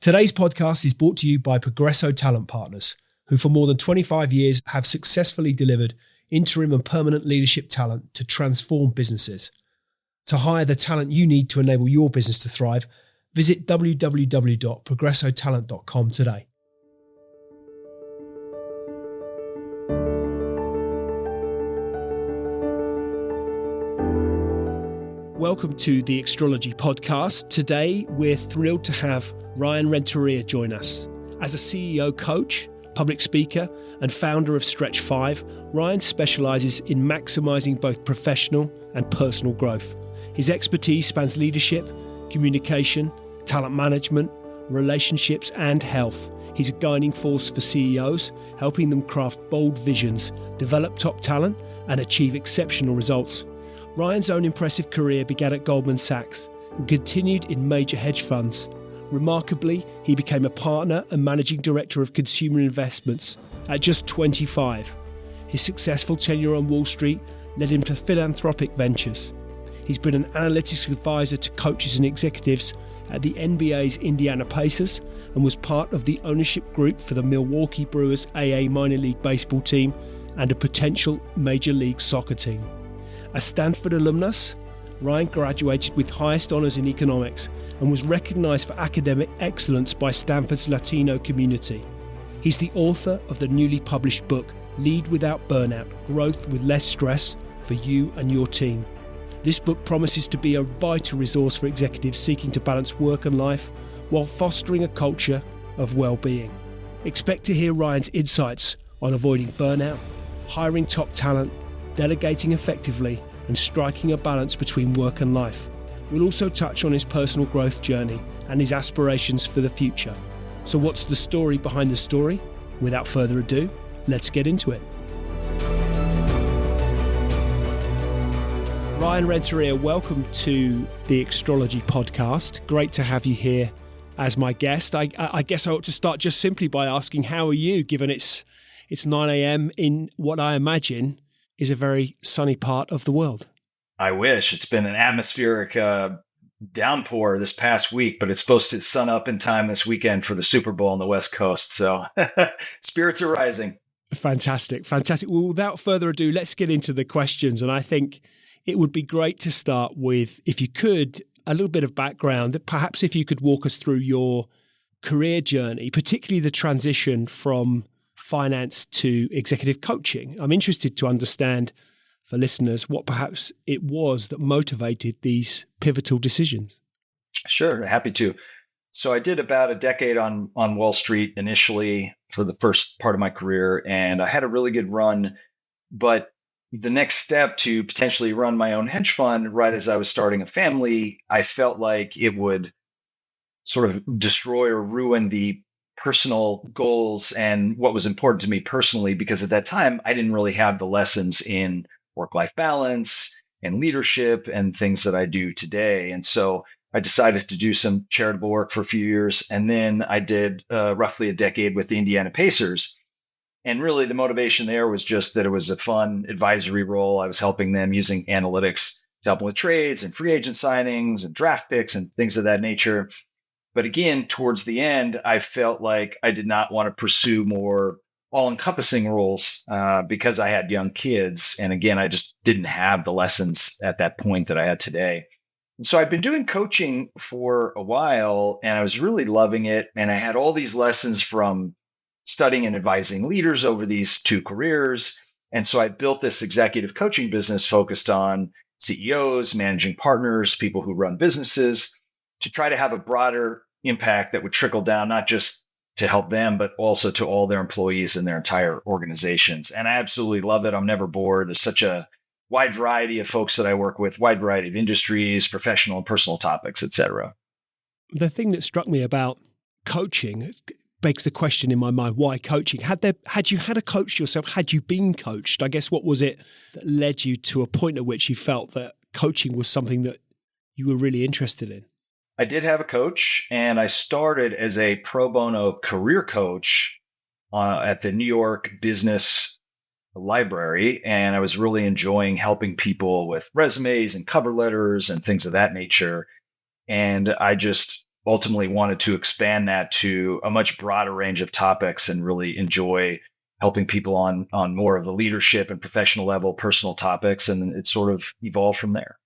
Today's podcast is brought to you by Progresso Talent Partners, who for more than 25 years have successfully delivered interim and permanent leadership talent to transform businesses. To hire the talent you need to enable your business to thrive, visit www.progressotalent.com today. Welcome to the Extrology podcast. Today, we're thrilled to have Ryan Renteria join us. As a CEO coach, public speaker, and founder of Stretch 5, Ryan specializes in maximizing both professional and personal growth. His expertise spans leadership, communication, talent management, relationships, and health. He's a guiding force for CEOs, helping them craft bold visions, develop top talent, and achieve exceptional results. Ryan's own impressive career began at Goldman Sachs and continued in major hedge funds. Remarkably, he became a partner and managing director of consumer investments at just 25. His successful tenure on Wall Street led him to philanthropic ventures. He's been an analytics advisor to coaches and executives at the NBA's Indiana Pacers and was part of the ownership group for the Milwaukee Brewers AA minor league baseball team and a potential major league soccer team. A Stanford alumnus, Ryan graduated with highest honors in economics and was recognized for academic excellence by Stanford's Latino community. He's the author of the newly published book, Lead Without Burnout, Growth with Less Stress for You and Your Team. This book promises to be a vital resource for executives seeking to balance work and life while fostering a culture of well-being. Expect to hear Ryan's insights on avoiding burnout, hiring top talent, delegating effectively, and striking a balance between work and life. We'll also touch on his personal growth journey and his aspirations for the future. So what's the story behind the story? Without further ado, let's get into it. Ryan Renteria, welcome to the Extrology podcast. Great to have you here as my guest. I guess I ought to start just simply by asking, how are you, given it's 9 a.m. in what I imagine is a very sunny part of the world? I wish. It's been an atmospheric downpour this past week, but it's supposed to sun up in time this weekend for the Super Bowl on the West Coast. So spirits are rising. Fantastic. Well, without further ado, let's get into the questions. And I think it would be great to start with, if you could, a little bit of background. Perhaps if you could walk us through your career journey, particularly the transition from finance to executive coaching. I'm interested to understand for listeners what perhaps it was that motivated these pivotal decisions. Sure, happy to. So I did about a decade on Wall Street initially for the first part of my career, and I had a really good run. But the next step to potentially run my own hedge fund right as I was starting a family, I felt like it would sort of destroy or ruin the personal goals and what was important to me personally, because at that time, I didn't really have the lessons in work-life balance and leadership and things that I do today. And so I decided to do some charitable work for a few years. And then I did roughly a decade with the Indiana Pacers. And really the motivation there was just that it was a fun advisory role. I was helping them using analytics to help them with trades and free agent signings and draft picks and things of that nature. But again, towards the end, I felt like I did not want to pursue more all-encompassing roles because I had young kids. And again, I just didn't have the lessons at that point that I had today. And so I've been doing coaching for a while, and I was really loving it. And I had all these lessons from studying and advising leaders over these two careers. And so I built this executive coaching business focused on CEOs, managing partners, people who run businesses, to try to have a broader impact that would trickle down, not just to help them, but also to all their employees and their entire organizations. And I absolutely love it. I'm never bored. There's such a wide variety of folks that I work with, wide variety of industries, professional and personal topics, et cetera. The thing that struck me about coaching begs the question in my mind, why coaching? Had you had a coach yourself? Had you been coached? I guess what was it that led you to a point at which you felt that coaching was something that you were really interested in? I did have a coach, and I started as a pro bono career coach at the New York Business Library. And I was really enjoying helping people with resumes and cover letters and things of that nature. And I just ultimately wanted to expand that to a much broader range of topics and really enjoy helping people on more of the leadership and professional level, personal topics. And it sort of evolved from there.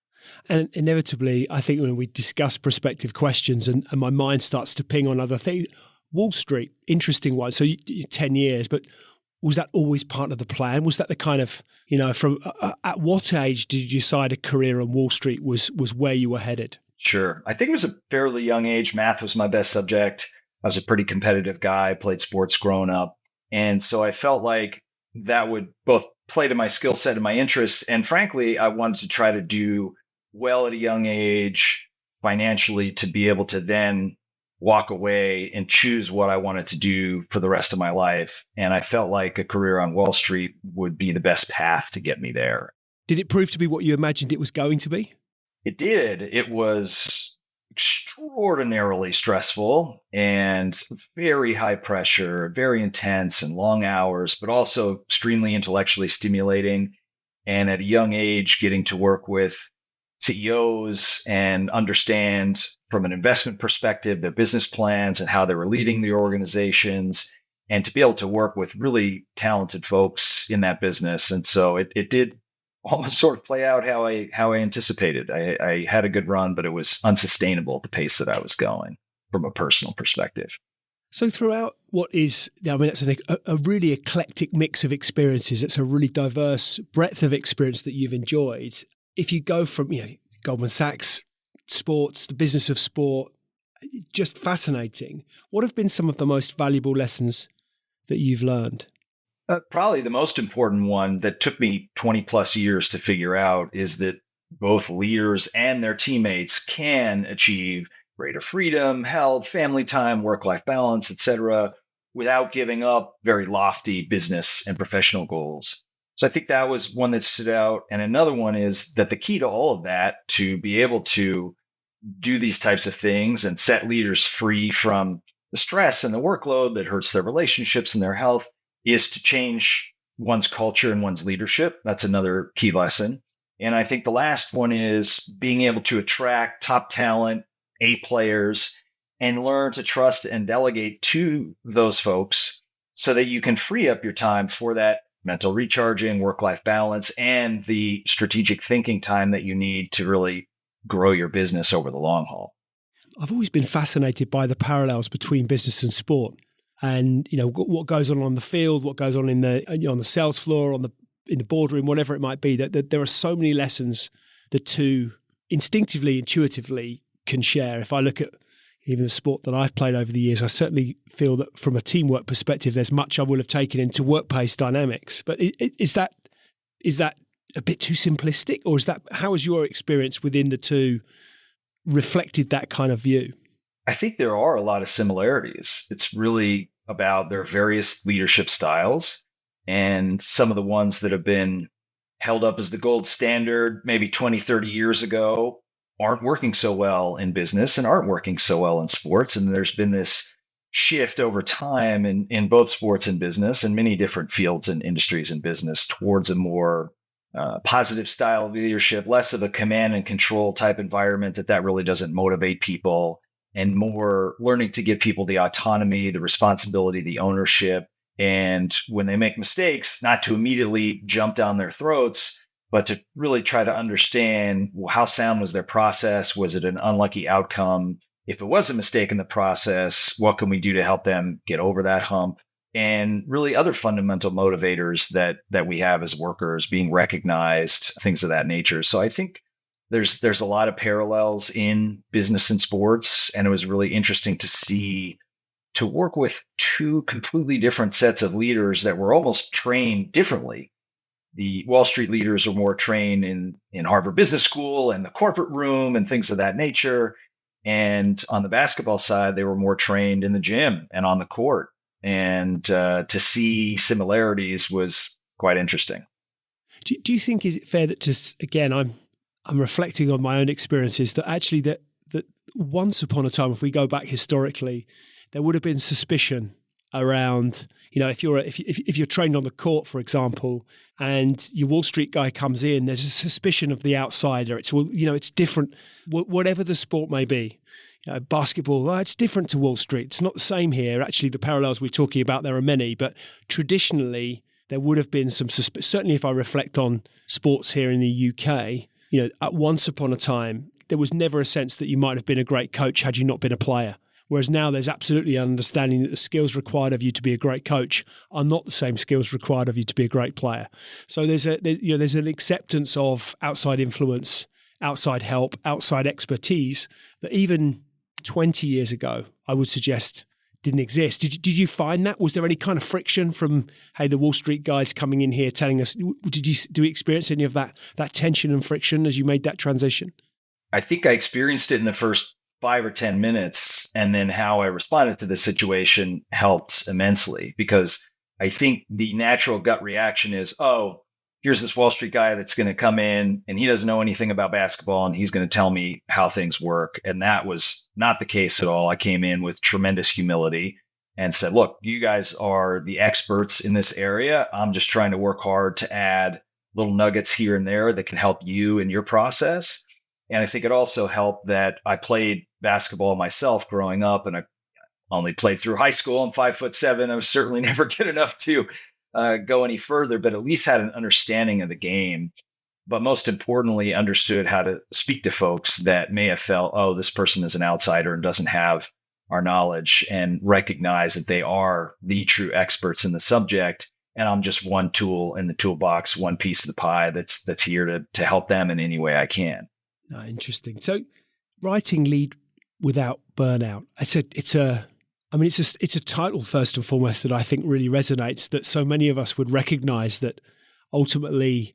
And inevitably, I think when we discuss prospective questions and my mind starts to ping on other things, Wall Street, interesting one. So 10 years, but was that always part of the plan? Was that the kind of, from at what age did you decide a career on Wall Street was where you were headed? Sure. I think it was a fairly young age. Math was my best subject. I was a pretty competitive guy, played sports growing up. And so I felt like that would both play to my skill set and my interests. And frankly, I wanted to try to do well at a young age financially to be able to then walk away and choose what I wanted to do for the rest of my life. And I felt like a career on Wall Street would be the best path to get me there. Did it prove to be what you imagined it was going to be? It did. It was extraordinarily stressful and very high pressure, very intense and long hours, but also extremely intellectually stimulating. And at a young age, getting to work with CEOs and understand from an investment perspective their business plans and how they were leading the organizations, and to be able to work with really talented folks in that business. And so it did almost sort of play out how I anticipated. I had a good run, but it was unsustainable at the pace that I was going from a personal perspective. So throughout what is, it's a really eclectic mix of experiences. It's a really diverse breadth of experience that you've enjoyed. If you go from, Goldman Sachs, sports, the business of sport, just fascinating. What have been some of the most valuable lessons that you've learned? Probably the most important one that took me 20 plus years to figure out is that both leaders and their teammates can achieve greater freedom, health, family time, work-life balance, etc., without giving up very lofty business and professional goals. So I think that was one that stood out. And another one is that the key to all of that, to be able to do these types of things and set leaders free from the stress and the workload that hurts their relationships and their health, is to change one's culture and one's leadership. That's another key lesson. And I think the last one is being able to attract top talent, A players, and learn to trust and delegate to those folks so that you can free up your time for that mental recharging, work-life balance, and the strategic thinking time that you need to really grow your business over the long haul. I've always been fascinated by the parallels between business and sport. And what goes on the field, what goes on in on the sales floor, in the boardroom, whatever it might be. That there are so many lessons the two instinctively, intuitively can share. If I look at even the sport that I've played over the years, I certainly feel that from a teamwork perspective, there's much I will have taken into workplace dynamics. But is that a bit too simplistic, or how has your experience within the two reflected that kind of view? I think there are a lot of similarities. It's really about their various leadership styles, and some of the ones that have been held up as the gold standard maybe 20, 30 years ago aren't working so well in business and aren't working so well in sports. And there's been this shift over time in both sports and business and many different fields and industries in business towards a more positive style of leadership, less of a command and control type environment that really doesn't motivate people, and more learning to give people the autonomy, the responsibility, the ownership. And when they make mistakes, not to immediately jump down their throats, but to really try to understand, well, how sound was their process? Was it an unlucky outcome? If it was a mistake in the process, what can we do to help them get over that hump? And really other fundamental motivators that we have as workers, being recognized, things of that nature. So I think there's a lot of parallels in business and sports, and it was really interesting to work with two completely different sets of leaders that were almost trained differently. The Wall Street leaders are more trained in Harvard Business School and the corporate room and things of that nature. And on the basketball side, they were more trained in the gym and on the court. And to see similarities was quite interesting. Do you think, is it fair that again, I'm reflecting on my own experiences, that actually that once upon a time, if we go back historically, there would have been suspicion around, if you're trained on the court, for example, and your Wall Street guy comes in, there's a suspicion of the outsider. It's, it's different, whatever the sport may be. basketball, well, it's different to Wall Street. It's not the same here. Actually, the parallels we're talking about, there are many, but traditionally there would have been some, certainly if I reflect on sports here in the UK, at once upon a time, there was never a sense that you might have been a great coach had you not been a player. Whereas now there's absolutely an understanding that the skills required of you to be a great coach are not the same skills required of you to be a great player. So there's an acceptance of outside influence, outside help, outside expertise that even 20 years ago, I would suggest didn't exist. Did you find that? Was there any kind of friction from, hey, the Wall Street guys coming in here telling us, do you experience any of that tension and friction as you made that transition? I think I experienced it in the first 5 or 10 minutes, and then how I responded to the situation helped immensely, because I think the natural gut reaction is, oh, here's this Wall Street guy that's going to come in and he doesn't know anything about basketball and he's going to tell me how things work. And that was not the case at all. I came in with tremendous humility and said, look, you guys are the experts in this area. I'm just trying to work hard to add little nuggets here and there that can help you in your process. And I think it also helped that I played basketball myself growing up, and I only played through high school. I'm 5'7". I was certainly never good enough to go any further, but at least had an understanding of the game. But most importantly, understood how to speak to folks that may have felt, oh, this person is an outsider and doesn't have our knowledge, and recognize that they are the true experts in the subject. And I'm just one tool in the toolbox, one piece of the pie that's here to help them in any way I can. Interesting. So writing Lead Without Burnout, it's a title first and foremost that I think really resonates, that so many of us would recognize that ultimately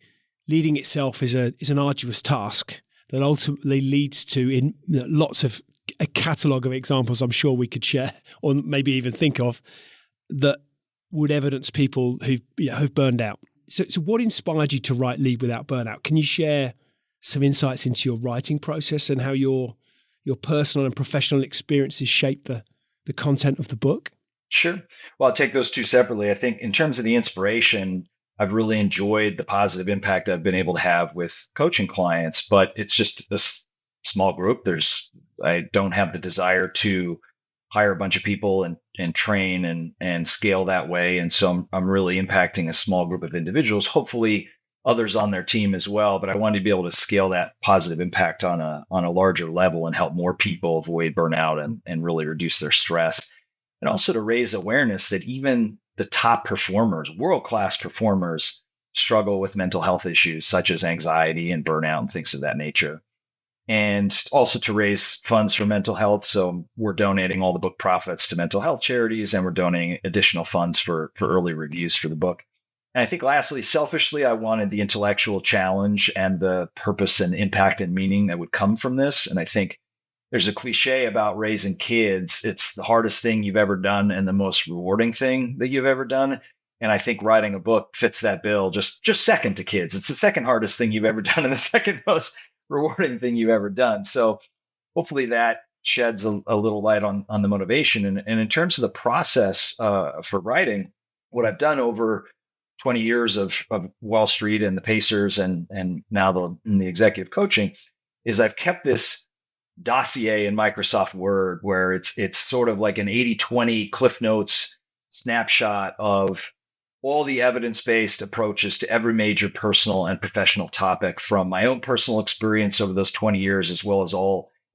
leading itself is an arduous task that ultimately leads to in lots of a catalogue of examples I'm sure we could share or maybe even think of that would evidence people who've burned out. So what inspired you to write Lead Without Burnout? Can you share some insights into your writing process and how your personal and professional experiences shape the content of the book? Sure. Well, I'll take those two separately. I think in terms of the inspiration, I've really enjoyed the positive impact I've been able to have with coaching clients, but it's just a small group. I don't have the desire to hire a bunch of people and train and scale that way. And so I'm really impacting a small group of individuals, hopefully others on their team as well. But I wanted to be able to scale that positive impact on a larger level and help more people avoid burnout and really reduce their stress. And also to raise awareness that even the top performers, world-class performers, struggle with mental health issues such as anxiety and burnout and things of that nature. And also to raise funds for mental health. So we're donating all the book profits to mental health charities, and we're donating additional funds for early reviews for the book. And I think lastly, selfishly, I wanted the intellectual challenge and the purpose and impact and meaning that would come from this. And I think there's a cliche about raising kids. It's the hardest thing you've ever done and the most rewarding thing that you've ever done. And I think writing a book fits that bill, just second to kids. It's the second hardest thing you've ever done and the second most rewarding thing you've ever done. So hopefully that sheds a little light on the motivation. And in terms of the process for writing, what I've done over 20 years of Wall Street and the Pacers and now in the executive coaching is I've kept this dossier in Microsoft Word where it's sort of like an 80-20 Cliff Notes snapshot of all the evidence-based approaches to every major personal and professional topic from my own personal experience over those 20 years, as well as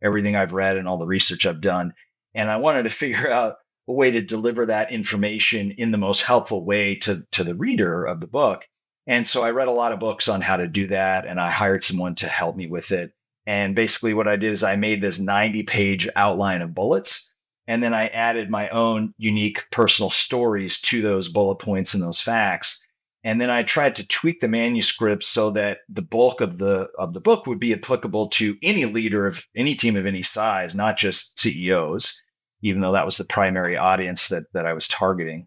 everything I've read and all the research I've done. And I wanted to figure out a way to deliver that information in the most helpful way to the reader of the book. And so I read a lot of books on how to do that, and I hired someone to help me with it. And basically what I did is I made this 90-page outline of bullets, and then I added my own unique personal stories to those bullet points and those facts. And then I tried to tweak the manuscript so that the bulk of the book would be applicable to any leader of any team of any size, not just CEOs, even though that was the primary audience that I was targeting.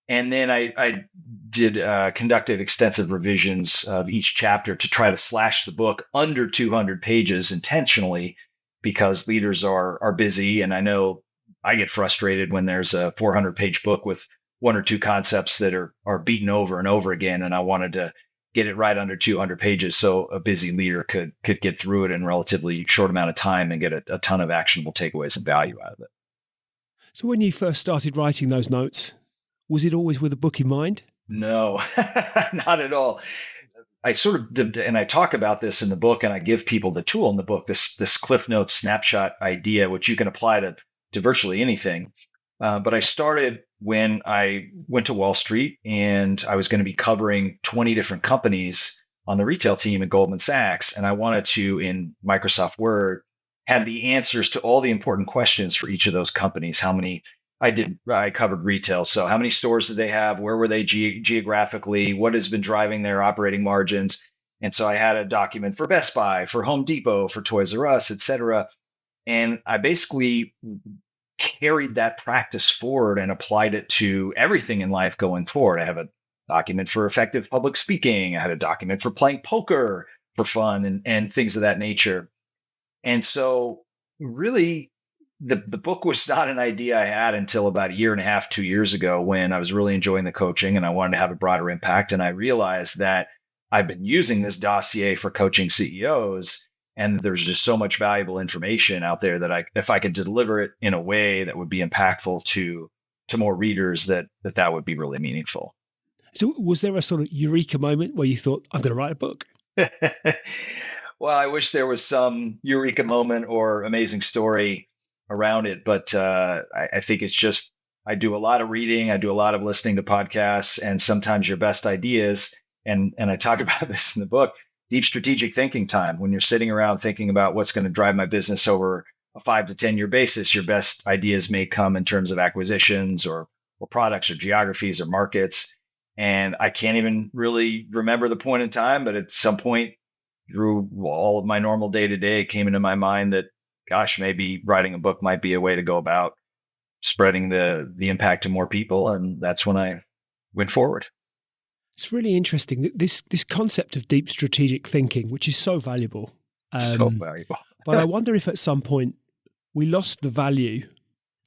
And then I conducted extensive revisions of each chapter to try to slash the book under 200 pages intentionally, because leaders are busy. And I know I get frustrated when there's a 400-page book with one or two concepts that are beaten over and over again. And I wanted to get it right under 200 pages so a busy leader could get through it in a relatively short amount of time and get a ton of actionable takeaways and value out of it. So when you first started writing those notes, was it always with a book in mind? No, not at all. I sort of did, and I talk about this in the book, and I give people the tool in the book, this Cliff Notes snapshot idea, which you can apply to virtually anything. But I started when I went to Wall Street, and I was going to be covering 20 different companies on the retail team at Goldman Sachs, and I wanted to, in Microsoft Word, have the answers to all the important questions for each of those companies. I covered retail. So how many stores did they have? Where were they geographically? What has been driving their operating margins? And so I had a document for Best Buy, for Home Depot, for Toys R Us, et cetera. And I basically carried that practice forward and applied it to everything in life going forward. I have a document for effective public speaking. I had a document for playing poker for fun and things of that nature. And so really, the book was not an idea I had until about a year and a half, 2 years ago, when I was really enjoying the coaching and I wanted to have a broader impact. And I realized that I've been using this dossier for coaching CEOs, and there's just so much valuable information out there that if I could deliver it in a way that would be impactful to more readers, that would be really meaningful. So was there a sort of eureka moment where you thought, I'm going to write a book? Well, I wish there was some eureka moment or amazing story around it, but I think it's just, I do a lot of reading, I do a lot of listening to podcasts, and sometimes your best ideas, and I talk about this in the book, deep strategic thinking time. When you're sitting around thinking about what's going to drive my business over a 5 to 10 year basis, your best ideas may come in terms of acquisitions or products or geographies or markets. And I can't even really remember the point in time, but at some point through all of my normal day to day, it came into my mind that, gosh, maybe writing a book might be a way to go about spreading the impact to more people. And that's when I went forward. It's really interesting, this concept of deep strategic thinking, which is so valuable. So valuable. But I wonder if at some point we lost the value.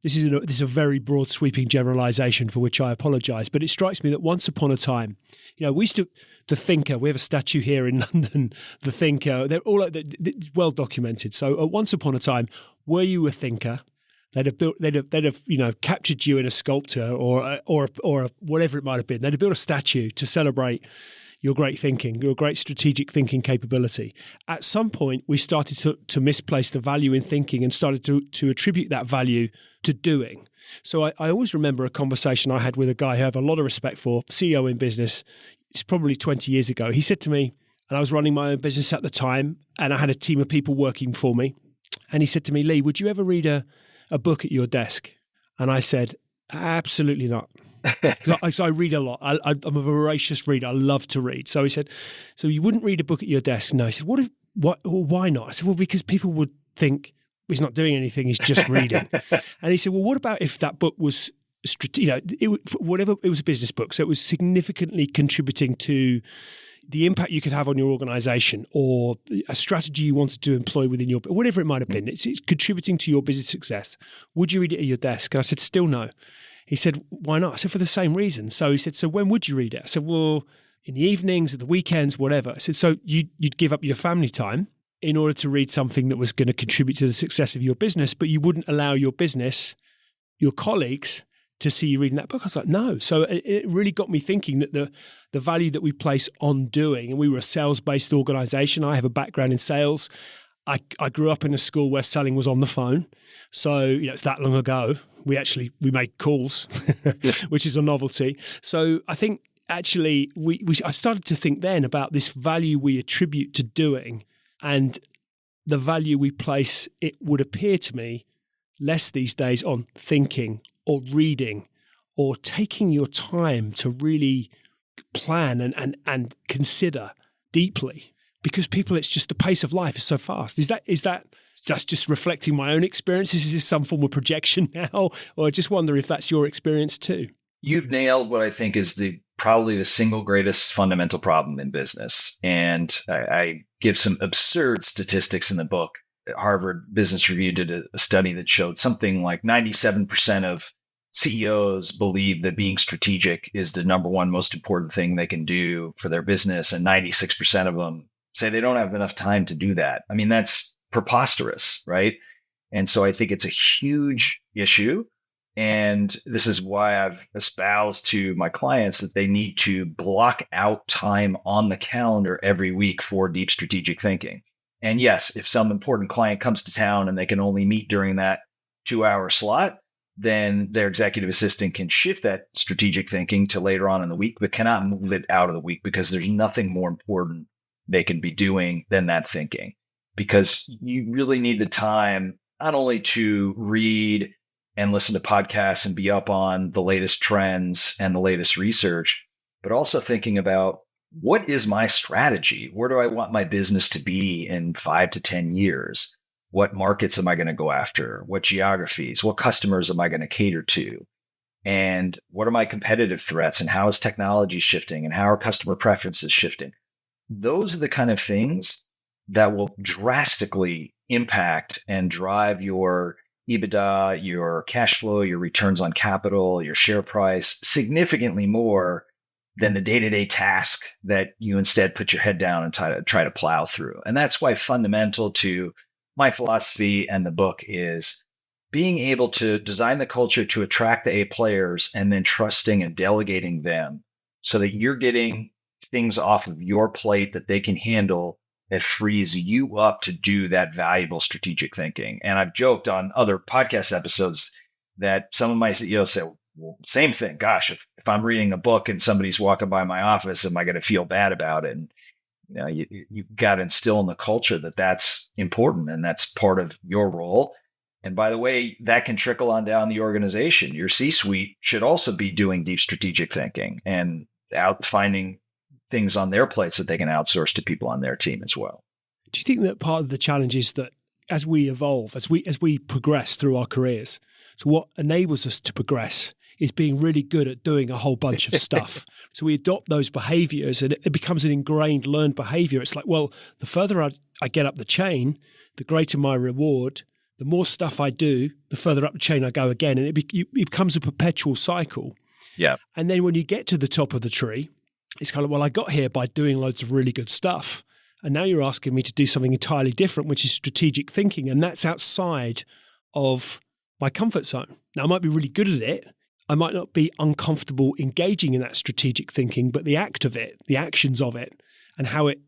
This is a very broad sweeping generalization for which I apologize, but it strikes me that once upon a time, we used to, the thinker, we have a statue here in London, the thinker, they're all well documented. So once upon a time, were you a thinker, they'd have captured you in a sculpture or whatever it might have been. They'd have built a statue to celebrate your great thinking, your great strategic thinking capability. At some point, we started to misplace the value in thinking and started to attribute that value to doing. So I always remember a conversation I had with a guy who I have a lot of respect for, CEO in business. It's probably 20 years ago. He said to me, and I was running my own business at the time, and I had a team of people working for me. And he said to me, Lee, would you ever read a book at your desk? And I said, absolutely not. So I read a lot. I'm a voracious reader. I love to read. So he said, so you wouldn't read a book at your desk? No. He said, why not? I said, well, because people would think he's not doing anything, he's just reading. And he said, well, what about if that book was, it was a business book, so it was significantly contributing to the impact you could have on your organization or a strategy you wanted to employ within your, whatever it might have been. It's contributing to your business success. Would you read it at your desk? And I said, still no. He said, why not? I said, for the same reason. So he said, so when would you read it? I said, well, in the evenings, at the weekends, whatever. I said, so you'd give up your family time in order to read something that was going to contribute to the success of your business, but you wouldn't allow your business, your colleagues, to see you reading that book. I was like, no. So it really got me thinking that the value that we place on doing, and we were a sales-based organization. I have a background in sales. I grew up in a school where selling was on the phone. So, it's that long ago. We made calls, which is a novelty. So I think actually I started to think then about this value we attribute to doing and the value we place, it would appear to me, less these days on thinking or reading or taking your time to really plan and consider deeply. Because people, it's just the pace of life is so fast. Is that that's just reflecting my own experiences? Is this some form of projection now? Or I just wonder if that's your experience too. You've nailed what I think is probably the single greatest fundamental problem in business. And I give some absurd statistics in the book. Harvard Business Review did a study that showed something like 97% of CEOs believe that being strategic is the number one most important thing they can do for their business. And 96% of them say they don't have enough time to do that. I mean, that's preposterous, right? And so I think it's a huge issue. And this is why I've espoused to my clients that they need to block out time on the calendar every week for deep strategic thinking. And yes, if some important client comes to town and they can only meet during that 2 hour slot, then their executive assistant can shift that strategic thinking to later on in the week, but cannot move it out of the week because there's nothing more important they can be doing than that thinking. Because you really need the time not only to read and listen to podcasts and be up on the latest trends and the latest research, but also thinking about what is my strategy? Where do I want my business to be in 5 to 10 years? What markets am I going to go after? What geographies? What customers am I going to cater to? And what are my competitive threats? And how is technology shifting? And how are customer preferences shifting? Those are the kind of things that will drastically impact and drive your EBITDA, your cash flow, your returns on capital, your share price significantly more than the day-to-day task that you instead put your head down and try to plow through. And that's why fundamental to my philosophy and the book is being able to design the culture to attract the A players and then trusting and delegating them so that you're getting things off of your plate that they can handle that frees you up to do that valuable strategic thinking. And I've joked on other podcast episodes that some of my CEOs say, well, same thing. Gosh, if I'm reading a book and somebody's walking by my office, am I going to feel bad about it? And you got to instill in the culture that that's important and that's part of your role. And by the way, that can trickle on down the organization. Your C-suite should also be doing deep strategic thinking and out finding things on their plates that they can outsource to people on their team as well. Do you think that part of the challenge is that as we evolve, as we progress through our careers, so what enables us to progress is being really good at doing a whole bunch of stuff. So we adopt those behaviors and it becomes an ingrained learned behavior. It's like, well, the further I get up the chain, the greater my reward. The more stuff I do, the further up the chain I go again. And it becomes a perpetual cycle. Yeah. And then when you get to the top of the tree, it's kind of, well, I got here by doing loads of really good stuff. And now you're asking me to do something entirely different, which is strategic thinking. And that's outside of my comfort zone. Now, I might be really good at it. I might not be uncomfortable engaging in that strategic thinking, but the act of it, the actions of it, and how it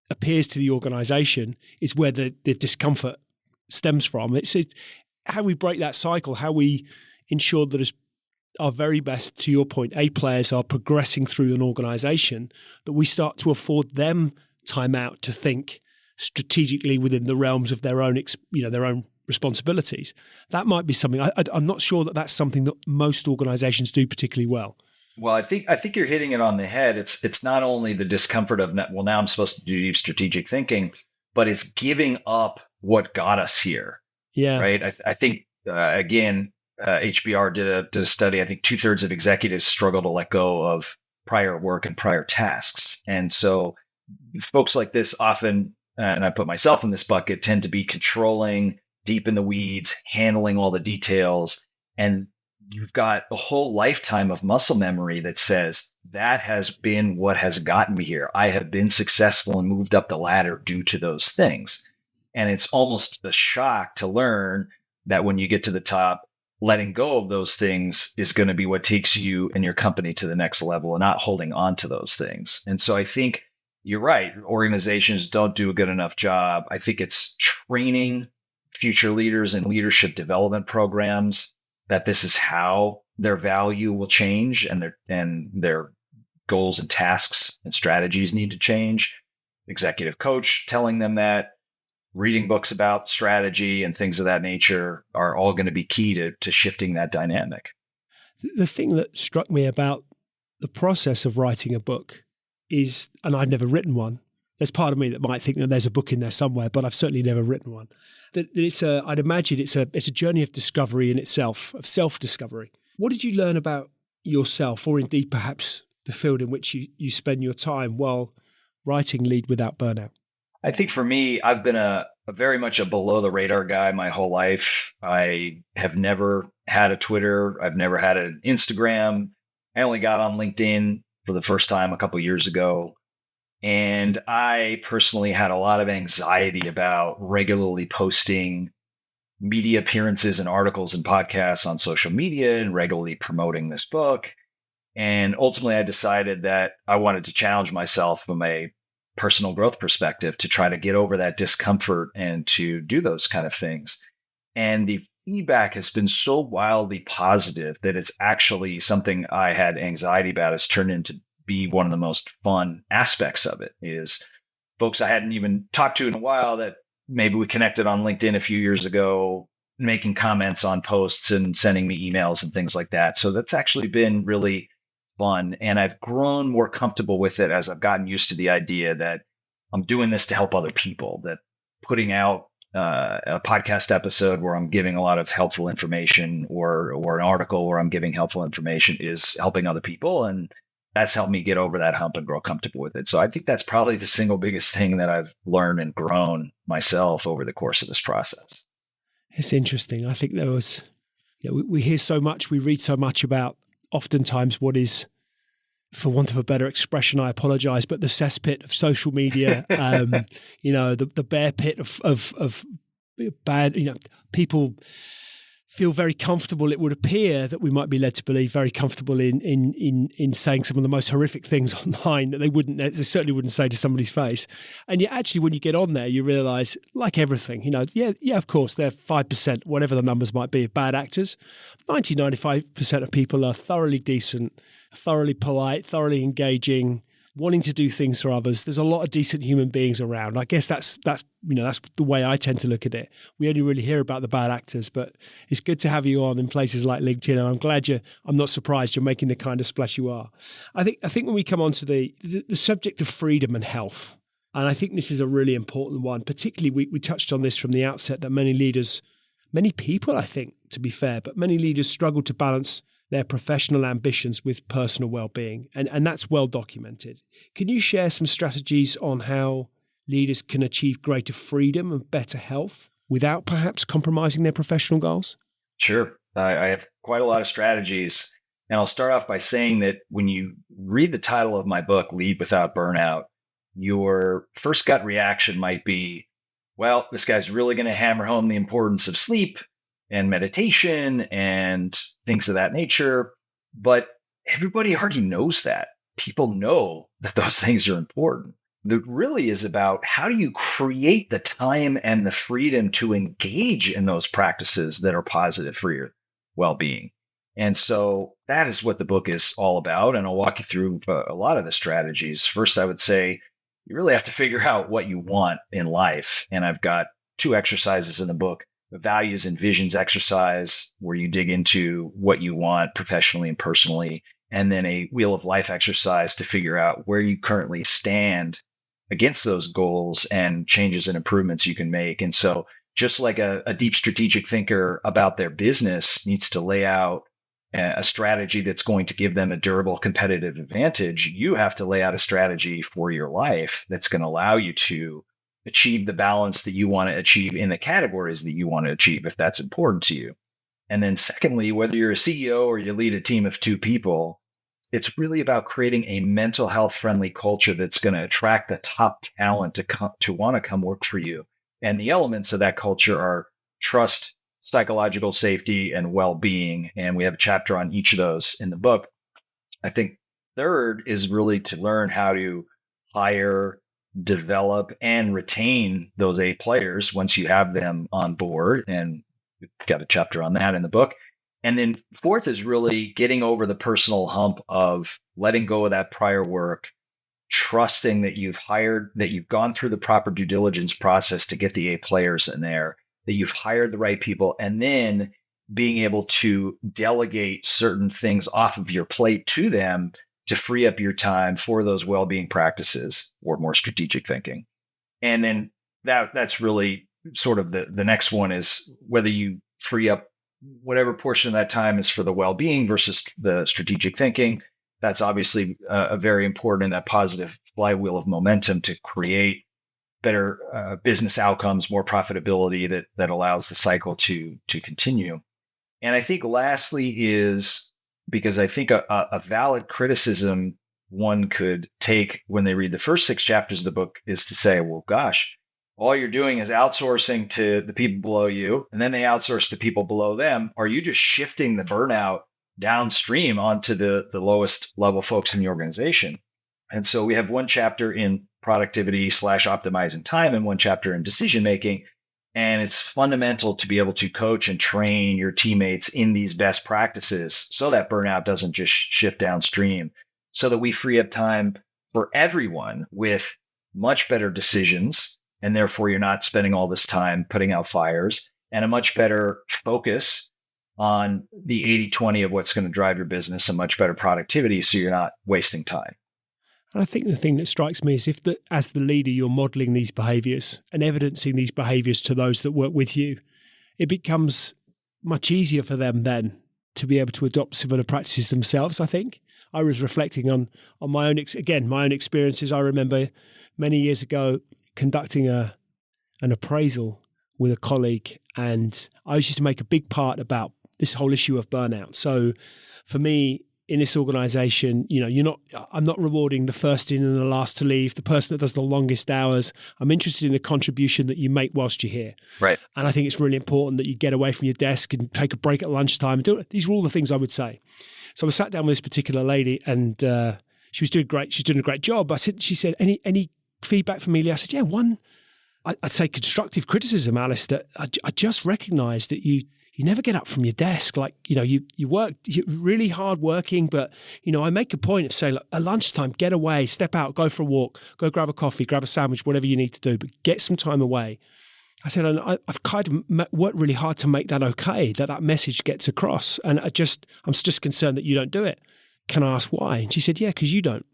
appears to the organization is where the discomfort stems from. It's how we break that cycle, how we ensure that as our very best, to your point, A players are progressing through an organization, that we start to afford them time out to think strategically within the realms of their own, their own responsibilities. That might be something. I'm not sure that that's something that most organizations do particularly well. Well, I think you're hitting it on the head. It's not only the discomfort of well, now I'm supposed to do deep strategic thinking, but it's giving up what got us here. Yeah. Right. I think again, HBR did a study. I think 2/3 of executives struggle to let go of prior work and prior tasks, and so folks like this often, and I put myself in this bucket, tend to be controlling, deep in the weeds, handling all the details, and you've got a whole lifetime of muscle memory that says that has been what has gotten me here. I have been successful and moved up the ladder due to those things. And it's almost a shock to learn that when you get to the top, letting go of those things is going to be what takes you and your company to the next level and not holding on to those things. And so I think you're right. Organizations don't do a good enough job. I think it's training future leaders in leadership development programs that this is how their value will change and their goals and tasks and strategies need to change. Executive coach telling them that, reading books about strategy and things of that nature are all going to be key to shifting that dynamic. The thing that struck me about the process of writing a book is, and I've never written one, there's part of me that might think that there's a book in there somewhere, but I've certainly never written one. That I'd imagine it's a journey of discovery in itself, of self-discovery. What did you learn about yourself, or indeed perhaps the field in which you spend your time while writing Lead Without Burnout? I think for me, I've been a very much a below the radar guy my whole life. I have never had a Twitter. I've never had an Instagram. I only got on LinkedIn for the first time a couple of years ago. And I personally had a lot of anxiety about regularly posting media appearances and articles and podcasts on social media and regularly promoting this book. And ultimately, I decided that I wanted to challenge myself from a personal growth perspective to try to get over that discomfort and to do those kind of things. And the feedback has been so wildly positive that it's actually something I had anxiety about has turned into be one of the most fun aspects of it is folks I hadn't even talked to in a while that maybe we connected on LinkedIn a few years ago, making comments on posts and sending me emails and things like that. So that's actually been really fun. And I've grown more comfortable with it as I've gotten used to the idea that I'm doing this to help other people, that putting out a podcast episode where I'm giving a lot of helpful information or an article where I'm giving helpful information is helping other people. And that's helped me get over that hump and grow comfortable with it. So I think that's probably the single biggest thing that I've learned and grown myself over the course of this process. It's interesting. I think there was, we hear so much, we read so much about oftentimes what is, for want of a better expression, I apologize, but the cesspit of social media, the bear pit of bad, people feel very comfortable. It would appear that we might be led to believe very comfortable in saying some of the most horrific things online that they certainly wouldn't say to somebody's face. And yet actually when you get on there, you realize, like everything, of course, there are 5%, whatever the numbers might be, of bad actors. 95% of people are thoroughly decent, thoroughly polite, thoroughly engaging, wanting to do things for others. There's a lot of decent human beings around. I guess that's the way I tend to look at it. We only really hear about the bad actors, but it's good to have you on in places like LinkedIn. And I'm glad I'm not surprised you're making the kind of splash you are. I think when we come on to the subject of freedom and health, and I think this is a really important one, particularly we touched on this from the outset that many people, I think, to be fair, but many leaders struggle to balance their professional ambitions with personal well-being. And that's well documented. Can you share some strategies on how leaders can achieve greater freedom and better health without perhaps compromising their professional goals? Sure. I have quite a lot of strategies. And I'll start off by saying that when you read the title of my book, Lead Without Burnout, your first gut reaction might be, well, this guy's really going to hammer home the importance of sleep and meditation and things of that nature. But everybody already knows that. People know that those things are important. That really is about how do you create the time and the freedom to engage in those practices that are positive for your well-being. And so that is what the book is all about. And I'll walk you through a lot of the strategies. First, I would say you really have to figure out what you want in life. And I've got 2 exercises in the book. The values and visions exercise, where you dig into what you want professionally and personally, and then a wheel of life exercise to figure out where you currently stand against those goals and changes and improvements you can make. And so just like a deep strategic thinker about their business needs to lay out a strategy that's going to give them a durable competitive advantage, you have to lay out a strategy for your life that's going to allow you to achieve the balance that you want to achieve in the categories that you want to achieve, if that's important to you. And then secondly, whether you're a CEO or you lead a team of 2 people, it's really about creating a mental health friendly culture that's going to attract the top talent to want to come work for you. And the elements of that culture are trust, psychological safety, and well-being. And we have a chapter on each of those in the book. I think third is really to learn how to hire, develop, and retain those A players once you have them on board. And we've got a chapter on that in the book. And then fourth is really getting over the personal hump of letting go of that prior work, trusting that you've gone through the proper due diligence process to get the A players in there, that you've hired the right people, and then being able to delegate certain things off of your plate to them to free up your time for those well-being practices or more strategic thinking. And then that's really sort of the next one is whether you free up whatever portion of that time is for the well-being versus the strategic thinking. That's obviously a very important and that positive flywheel of momentum to create better business outcomes, more profitability that allows the cycle to continue. And I think lastly is because I think a valid criticism one could take when they read the first 6 chapters of the book is to say, well, gosh, all you're doing is outsourcing to the people below you, and then they outsource to people below them. Are you just shifting the burnout downstream onto the lowest level folks in the organization? And so we have one chapter in productivity / optimizing time and one chapter in decision making. And it's fundamental to be able to coach and train your teammates in these best practices so that burnout doesn't just shift downstream, so that we free up time for everyone with much better decisions. And therefore, you're not spending all this time putting out fires, and a much better focus on the 80/20 of what's going to drive your business, and much better productivity. So you're not wasting time. And I think the thing that strikes me is as the leader, you're modeling these behaviors and evidencing these behaviors to those that work with you, it becomes much easier for them then to be able to adopt similar practices themselves, I think. I was reflecting on my own, my own experiences. I remember many years ago conducting an appraisal with a colleague, and I used to make a big part about this whole issue of burnout. So for me, in this organization, I'm not rewarding the first in and the last to leave, the person that does the longest hours. I'm interested in the contribution that you make whilst you're here. Right. And I think it's really important that you get away from your desk and take a break at lunchtime. These are all the things I would say. So I sat down with this particular lady, and she was doing great. She's doing a great job. She said, any feedback from me? I said, yeah, one, I'd say constructive criticism, Alice, that I just recognized that you never get up from your desk. Like, you work, you're really hard working, but, I make a point of saying, look, at lunchtime, get away, step out, go for a walk, go grab a coffee, grab a sandwich, whatever you need to do, but get some time away. I said, and I've kind of worked really hard to make that okay, that message gets across. And I'm just concerned that you don't do it. Can I ask why? And she said, yeah, because you don't.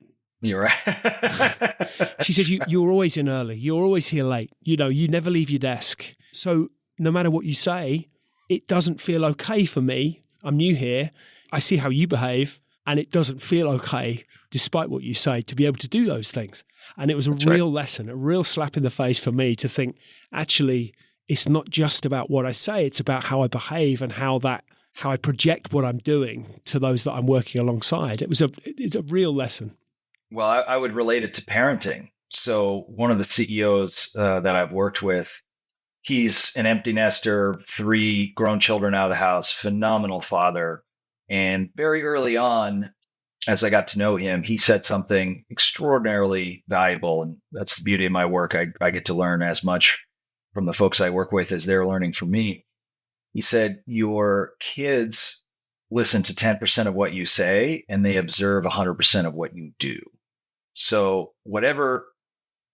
You're right. She said, you're always in early. You're always here late. You never leave your desk. So no matter what you say, it doesn't feel okay for me. I'm new here. I see how you behave, and it doesn't feel okay, despite what you say, to be able to do those things. And it was a real lesson, a real slap in the face for me to think, actually, it's not just about what I say, it's about how I behave and how I project what I'm doing to those that I'm working alongside. It's a real lesson. Well, I would relate it to parenting. So one of the CEOs that I've worked with, he's an empty nester, 3 grown children out of the house, phenomenal father. And very early on, as I got to know him, he said something extraordinarily valuable. And that's the beauty of my work. I get to learn as much from the folks I work with as they're learning from me. He said, your kids listen to 10% of what you say, and they observe 100% of what you do. So whatever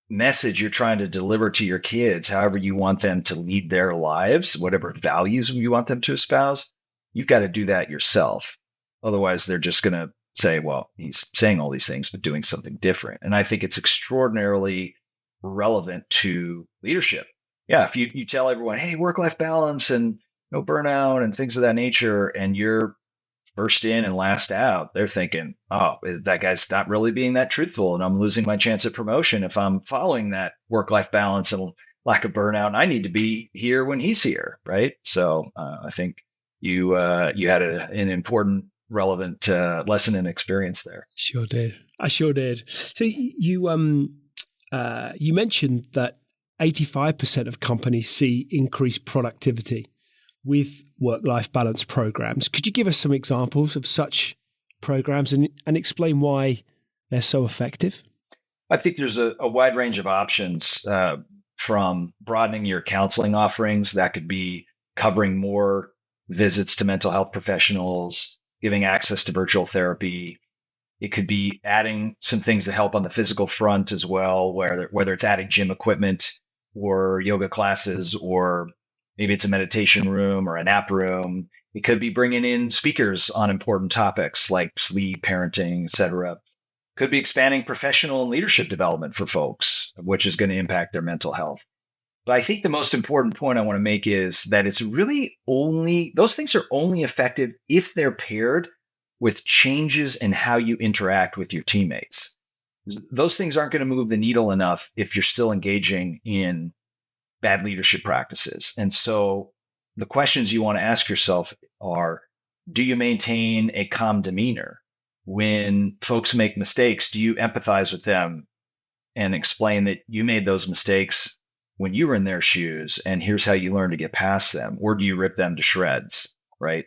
message you're trying to deliver to your kids, however you want them to lead their lives, whatever values you want them to espouse, you've got to do that yourself. Otherwise, they're just going to say, well, he's saying all these things, but doing something different. And I think it's extraordinarily relevant to leadership. Yeah, if you tell everyone, hey, work-life balance and no burnout and things of that nature, and you're first in and last out, they're thinking, oh, that guy's not really being that truthful, and I'm losing my chance at promotion if I'm following that work-life balance and lack of burnout. And I need to be here when he's here, right? So I think you had an important, relevant lesson and experience there. Sure did. I sure did. So you mentioned that 85% of companies see increased productivity with work-life balance programs. Could you give us some examples of such programs and explain why they're so effective? I think there's a wide range of options, from broadening your counseling offerings. That could be covering more visits to mental health professionals, giving access to virtual therapy. It could be adding some things that help on the physical front as well, whether it's adding gym equipment or yoga classes, or maybe it's a meditation room or a nap room. It could be bringing in speakers on important topics like sleep, parenting, et cetera. Could be expanding professional and leadership development for folks, which is going to impact their mental health. But I think the most important point I want to make is that it's really those things are only effective if they're paired with changes in how you interact with your teammates. Those things aren't going to move the needle enough if you're still engaging in bad leadership practices. And so the questions you want to ask yourself are, do you maintain a calm demeanor? When folks make mistakes, do you empathize with them and explain that you made those mistakes when you were in their shoes and here's how you learn to get past them? Or do you rip them to shreds, right?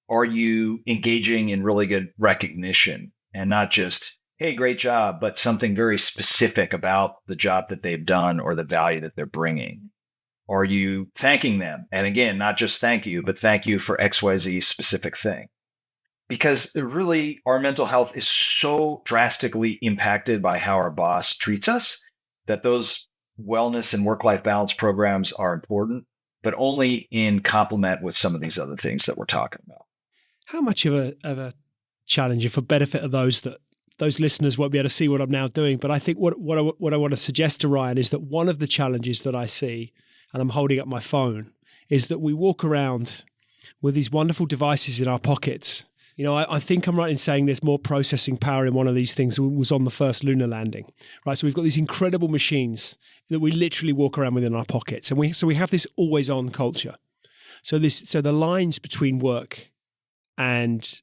Are you engaging in really good recognition and not just, hey, great job, but something very specific about the job that they've done or the value that they're bringing? Are you thanking them? And again, not just thank you, but thank you for XYZ specific thing. Because really, our mental health is so drastically impacted by how our boss treats us that those wellness and work-life balance programs are important, but only in complement with some of these other things that we're talking about. How much of a challenge, and for benefit of those listeners won't be able to see what I'm now doing, but I think what I want to suggest to Ryan is that one of the challenges that I see, and I'm holding up my phone, is that we walk around with these wonderful devices in our pockets. You know, I think I'm right in saying there's more processing power in one of these things than was on the first lunar landing, right? So we've got these incredible machines that we literally walk around with in our pockets, and we have this always on culture. So the lines between work and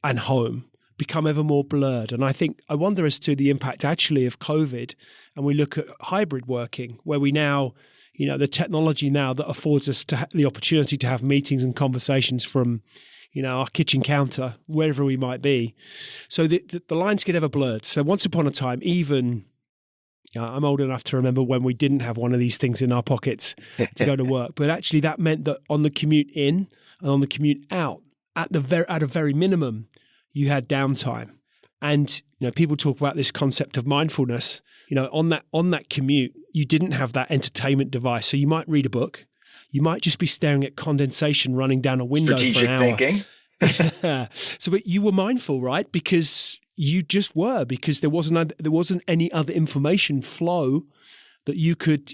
home become ever more blurred. And I wonder as to the impact actually of COVID, and we look at hybrid working, where we now, the technology now that affords us the opportunity to have meetings and conversations from, our kitchen counter, wherever we might be. So the lines get ever blurred. So once upon a time, even I'm old enough to remember when we didn't have one of these things in our pockets to go to work. But actually that meant that on the commute in and on the commute out, at a very minimum, you had downtime. And people talk about this concept of mindfulness. On that commute, you didn't have that entertainment device. So you might read a book. You might just be staring at condensation running down a window Strategic for an hour. thinking. But you were mindful, right? Because you just were, because there wasn't any other information flow that you could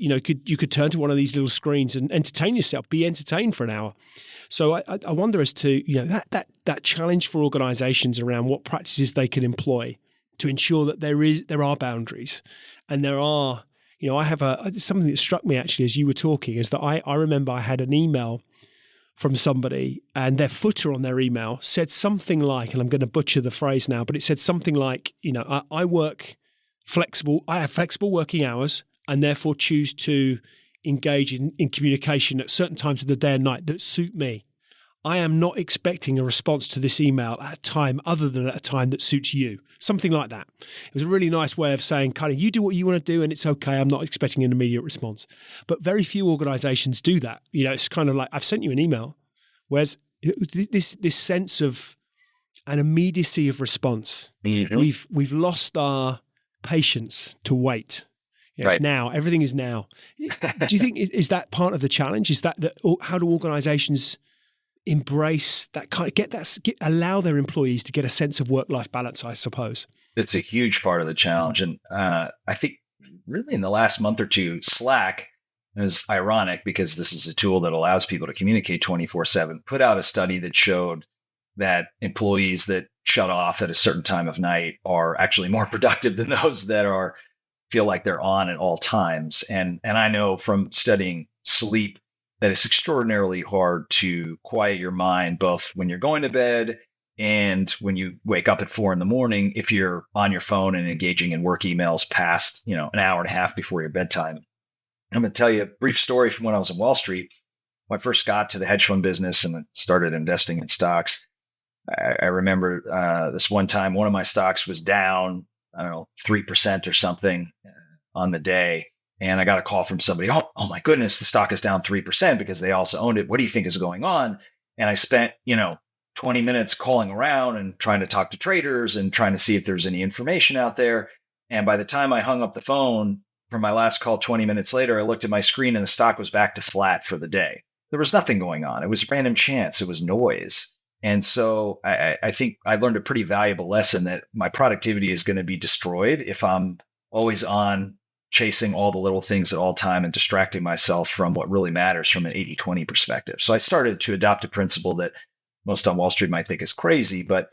turn to one of these little screens and entertain yourself, be entertained for an hour. So I wonder as to that challenge for organizations around what practices they can employ to ensure that there are boundaries, and there are, I have something that struck me actually as you were talking is that I remember I had an email from somebody, and their footer on their email said something like, and I'm going to butcher the phrase now, but it said something like, I have flexible working hours and therefore choose to engage in communication at certain times of the day and night that suit me. I am not expecting a response to this email at a time other than at a time that suits you. Something like that. It was a really nice way of saying, kind of, you do what you want to do and it's okay. I'm not expecting an immediate response. But very few organizations do that. It's kind of like, I've sent you an email. Whereas this sense of an immediacy of response, we've lost our patience to wait. It's right. Now. Everything is now. Do you think is that part of the challenge? Is that how do organizations embrace that kind of allow their employees to get a sense of work-life balance, I suppose? It's a huge part of the challenge. And I think really in the last month or two, Slack is ironic because this is a tool that allows people to communicate 24/7, put out a study that showed that employees that shut off at a certain time of night are actually more productive than those that feel like they're on at all times. And I know from studying sleep that it's extraordinarily hard to quiet your mind, both when you're going to bed and when you wake up at 4 a.m, if you're on your phone and engaging in work emails past, an hour and a half before your bedtime. I'm going to tell you a brief story from when I was in Wall Street. When I first got to the hedge fund business and started investing in stocks, I remember this one time, one of my stocks was down, 3% or something on the day. And I got a call from somebody, oh my goodness, the stock is down 3% because they also owned it. What do you think is going on? And I spent, 20 minutes calling around and trying to talk to traders and trying to see if there's any information out there. And by the time I hung up the phone from my last call 20 minutes later, I looked at my screen and the stock was back to flat for the day. There was nothing going on. It was random chance. It was noise. And so I think I learned a pretty valuable lesson that my productivity is going to be destroyed if I'm always on chasing all the little things at all time and distracting myself from what really matters from an 80-20 perspective. So I started to adopt a principle that most on Wall Street might think is crazy, but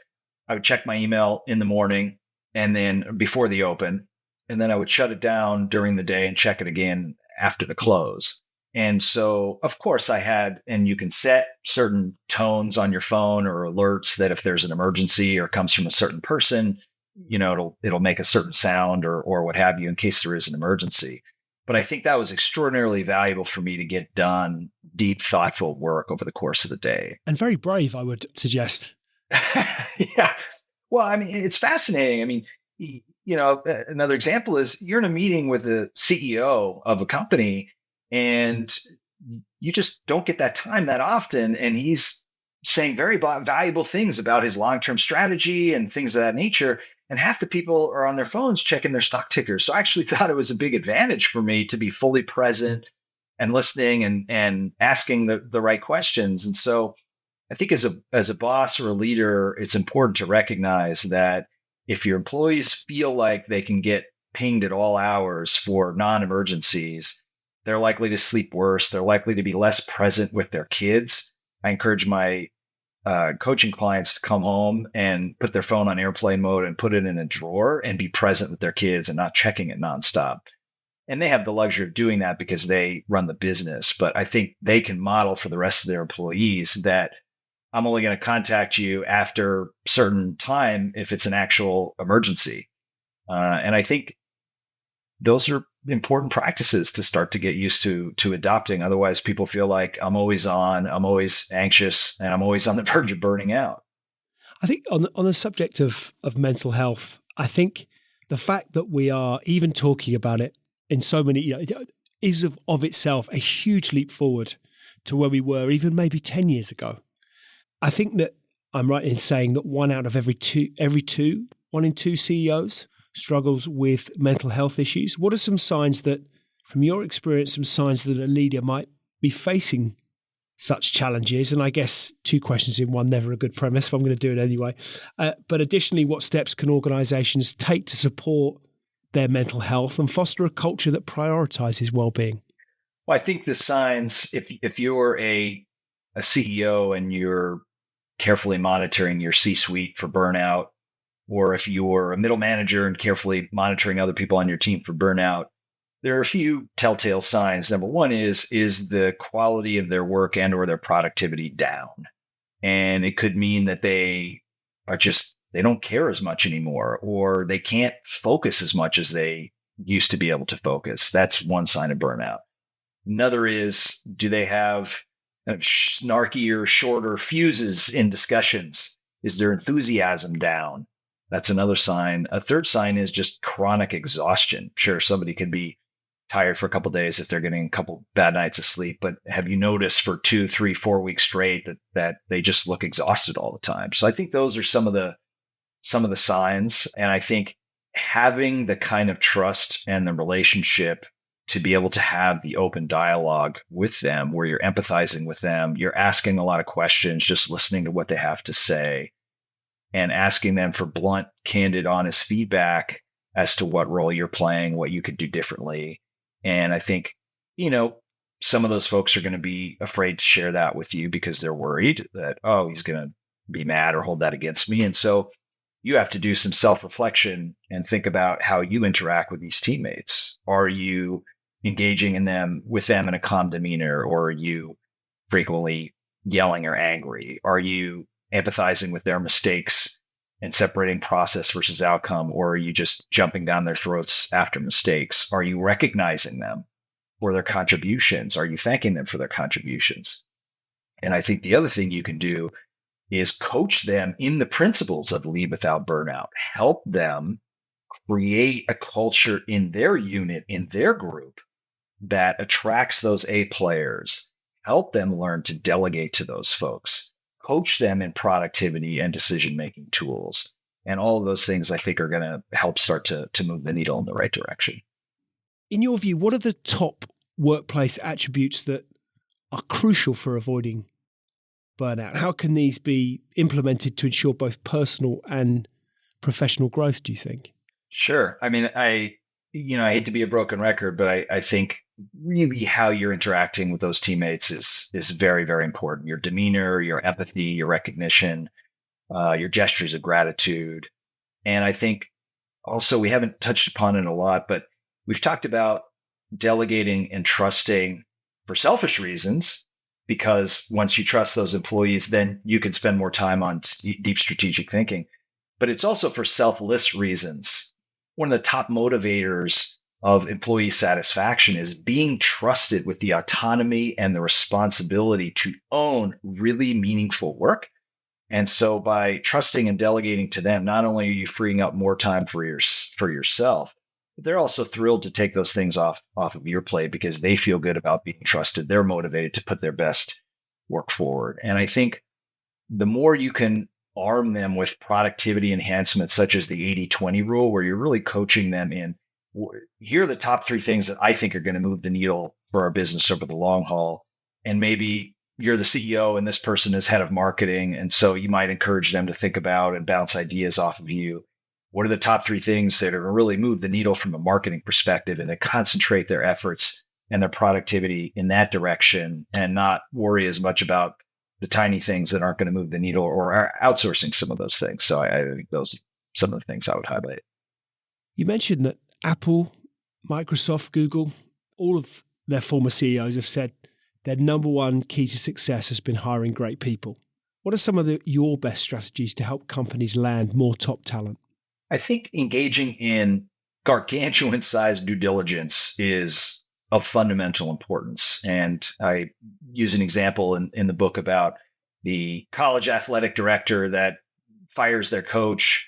I would check my email in the morning and then before the open, and then I would shut it down during the day and check it again after the close. And so, of course, and you can set certain tones on your phone or alerts that if there's an emergency or comes from a certain person, it'll make a certain sound or what have you in case there is an emergency. But I think that was extraordinarily valuable for me to get done deep, thoughtful work over the course of the day. And very brave, I would suggest. Yeah. Well, I mean, it's fascinating. I mean, another example is you're in a meeting with the CEO of a company and you just don't get that time that often. And he's saying very valuable things about his long-term strategy and things of that nature. And half the people are on their phones checking their stock tickers. So I actually thought it was a big advantage for me to be fully present and listening and asking the right questions. And so I think as a boss or a leader, it's important to recognize that if your employees feel like they can get pinged at all hours for non-emergencies, they're likely to sleep worse. They're likely to be less present with their kids. I encourage my coaching clients to come home and put their phone on airplane mode and put it in a drawer and be present with their kids and not checking it nonstop. And they have the luxury of doing that because they run the business. But I think they can model for the rest of their employees that I'm only going to contact you after certain time if it's an actual emergency. And I think those are important practices to start to get used to adopting. Otherwise, people feel like I'm always on, I'm always anxious, and I'm always on the verge of burning out. I think on the subject of mental health, I think the fact that we are even talking about it in so many, is of itself a huge leap forward to where we were even maybe 10 years ago. I think that I'm right in saying that one in two CEOs struggles with mental health issues. What are some signs that, from your experience, some signs that a leader might be facing such challenges? And I guess two questions in one, never a good premise, but I'm going to do it anyway. But additionally, what steps can organizations take to support their mental health and foster a culture that prioritizes well-being? Well, I think the signs, if you're a CEO and you're carefully monitoring your C-suite for burnout, or if you're a middle manager and carefully monitoring other people on your team for burnout, there are a few telltale signs. Number one is the quality of their work and or their productivity down? And it could mean that they don't care as much anymore, or they can't focus as much as they used to be able to focus. That's one sign of burnout. Another is, do they have kind of snarkier, shorter fuses in discussions? Is their enthusiasm down? That's another sign. A third sign is just chronic exhaustion. Sure, somebody could be tired for a couple of days if they're getting a couple bad nights of sleep, but have you noticed for 2, 3, 4 weeks straight that they just look exhausted all the time? So I think those are some of the signs. And I think having the kind of trust and the relationship to be able to have the open dialogue with them where you're empathizing with them, you're asking a lot of questions, just listening to what they have to say and asking them for blunt, candid, honest feedback as to what role you're playing, what you could do differently. And I think, some of those folks are going to be afraid to share that with you because they're worried that, oh, he's going to be mad or hold that against me. And so you have to do some self-reflection and think about how you interact with these teammates. Are you engaging with them in a calm demeanor, or are you frequently yelling or angry? Are you empathizing with their mistakes and separating process versus outcome, or are you just jumping down their throats after mistakes? Are you recognizing them for their contributions? Are you thanking them for their contributions? And I think the other thing you can do is coach them in the principles of lead without burnout. Help them create a culture in their unit, in their group, that attracts those A players. Help them learn to delegate to those folks. Coach them in productivity and decision-making tools. And all of those things, I think, are going to help start to move the needle in the right direction. In your view, what are the top workplace attributes that are crucial for avoiding burnout? How can these be implemented to ensure both personal and professional growth, do you think? Sure. I mean, I hate to be a broken record, but I think really how you're interacting with those teammates is very, very important. Your demeanor, your empathy, your recognition, your gestures of gratitude. And I think also, we haven't touched upon it a lot, but we've talked about delegating and trusting for selfish reasons, because once you trust those employees, then you can spend more time on deep strategic thinking. But it's also for selfless reasons. One of the top motivators of employee satisfaction is being trusted with the autonomy and the responsibility to own really meaningful work. And so by trusting and delegating to them, not only are you freeing up more time for yourself, but they're also thrilled to take those things off of your plate because they feel good about being trusted. They're motivated to put their best work forward. And I think the more you can arm them with productivity enhancements, such as the 80-20 rule, where you're really coaching them in, here are the top 3 things that I think are going to move the needle for our business over the long haul. And maybe you're the CEO and this person is head of marketing. And so you might encourage them to think about and bounce ideas off of you. What are the top 3 things that are going to really move the needle from a marketing perspective, and to concentrate their efforts and their productivity in that direction and not worry as much about the tiny things that aren't going to move the needle, or are outsourcing some of those things. So I think those are some of the things I would highlight. You mentioned that Apple, Microsoft, Google, all of their former CEOs have said their number one key to success has been hiring great people. What are some of your best strategies to help companies land more top talent? I think engaging in gargantuan sized due diligence is of fundamental importance. And I use an example in the book about the college athletic director that fires their coach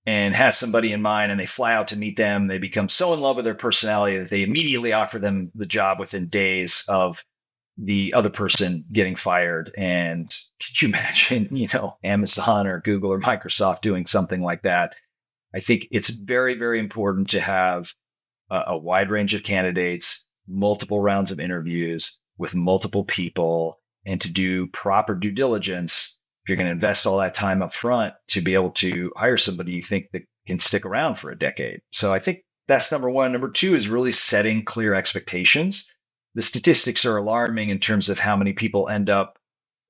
and has somebody in mind, and they fly out to meet them. They become so in love with their personality that they immediately offer them the job within days of the other person getting fired. And could you imagine, Amazon or Google or Microsoft doing something like that? I think it's very, very important to have a wide range of candidates, multiple rounds of interviews with multiple people, and to do proper due diligence. If you're going to invest all that time up front to be able to hire somebody you think that can stick around for a decade. So I think that's number one. Number 2 is really setting clear expectations. The statistics are alarming in terms of how many people end up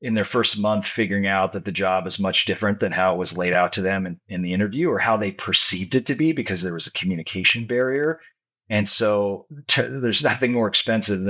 in their first month figuring out that the job is much different than how it was laid out to them in the interview, or how they perceived it to be, because there was a communication barrier. And so there's nothing more expensive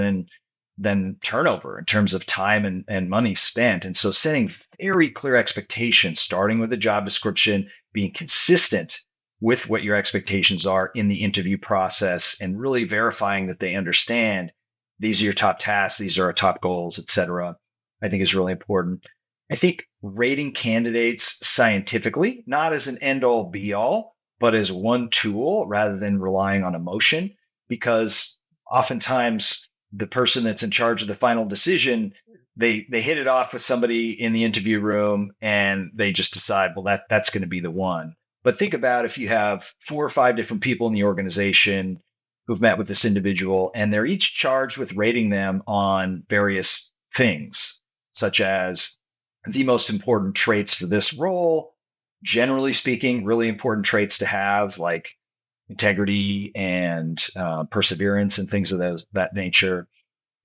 than turnover in terms of time and money spent. And so setting very clear expectations, starting with a job description, being consistent with what your expectations are in the interview process, and really verifying that they understand these are your top tasks, these are our top goals, et cetera, I think is really important. I think rating candidates scientifically, not as an end all be all, but as one tool rather than relying on emotion, because oftentimes the person that's in charge of the final decision, they hit it off with somebody in the interview room and they just decide, well, that's going to be the one. But think about if you have 4 or 5 different people in the organization who've met with this individual, and they're each charged with rating them on various things, such as the most important traits for this role, generally speaking, really important traits to have, like integrity and perseverance and things of that nature,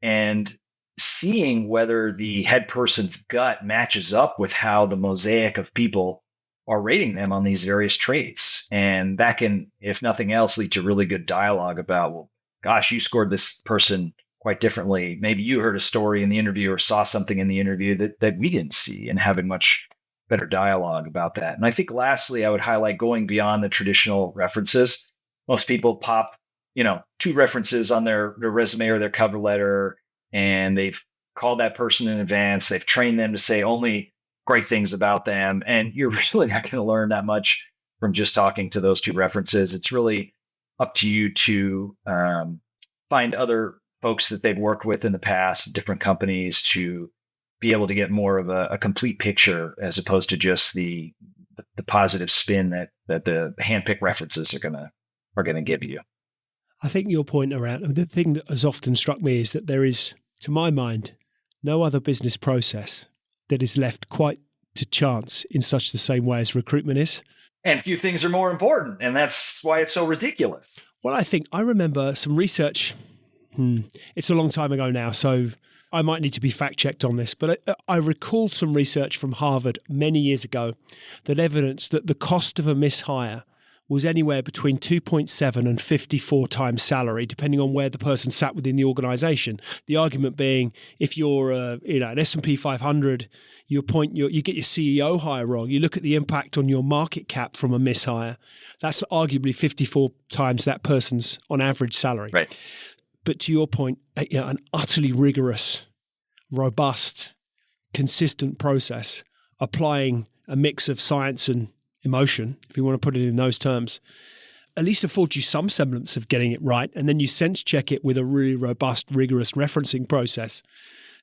and seeing whether the head person's gut matches up with how the mosaic of people are rating them on these various traits. And that can, if nothing else, lead to really good dialogue about, well, gosh, you scored this person quite differently. Maybe you heard a story in the interview or saw something in the interview that we didn't see, and having much better dialogue about that. And I think lastly, I would highlight going beyond the traditional references. Most people pop, 2 references on their resume or their cover letter, and they've called that person in advance. They've trained them to say only great things about them. And you're really not going to learn that much from just talking to those 2 references. It's really up to you to find other folks that they've worked with in the past, different companies, to be able to get more of a complete picture, as opposed to just the positive spin that the handpicked references are going to give you. I think your point around the thing that has often struck me is that there is, to my mind, no other business process that is left quite to chance in such the same way as recruitment is. And few things are more important, and that's why it's so ridiculous. Well, I remember some research. It's a long time ago now, so I might need to be fact-checked on this, but I recall some research from Harvard many years ago that evidenced that the cost of a mishire was anywhere between 2.7 and 54 times salary, depending on where the person sat within the organization. The argument being, if you're an S&P 500, you get your CEO hire wrong. You look at the impact on your market cap from a mishire. That's arguably 54 times that person's on average salary. Right. But to your point, an utterly rigorous, robust, consistent process, applying a mix of science and emotion, if you want to put it in those terms, at least affords you some semblance of getting it right. And then you sense check it with a really robust, rigorous referencing process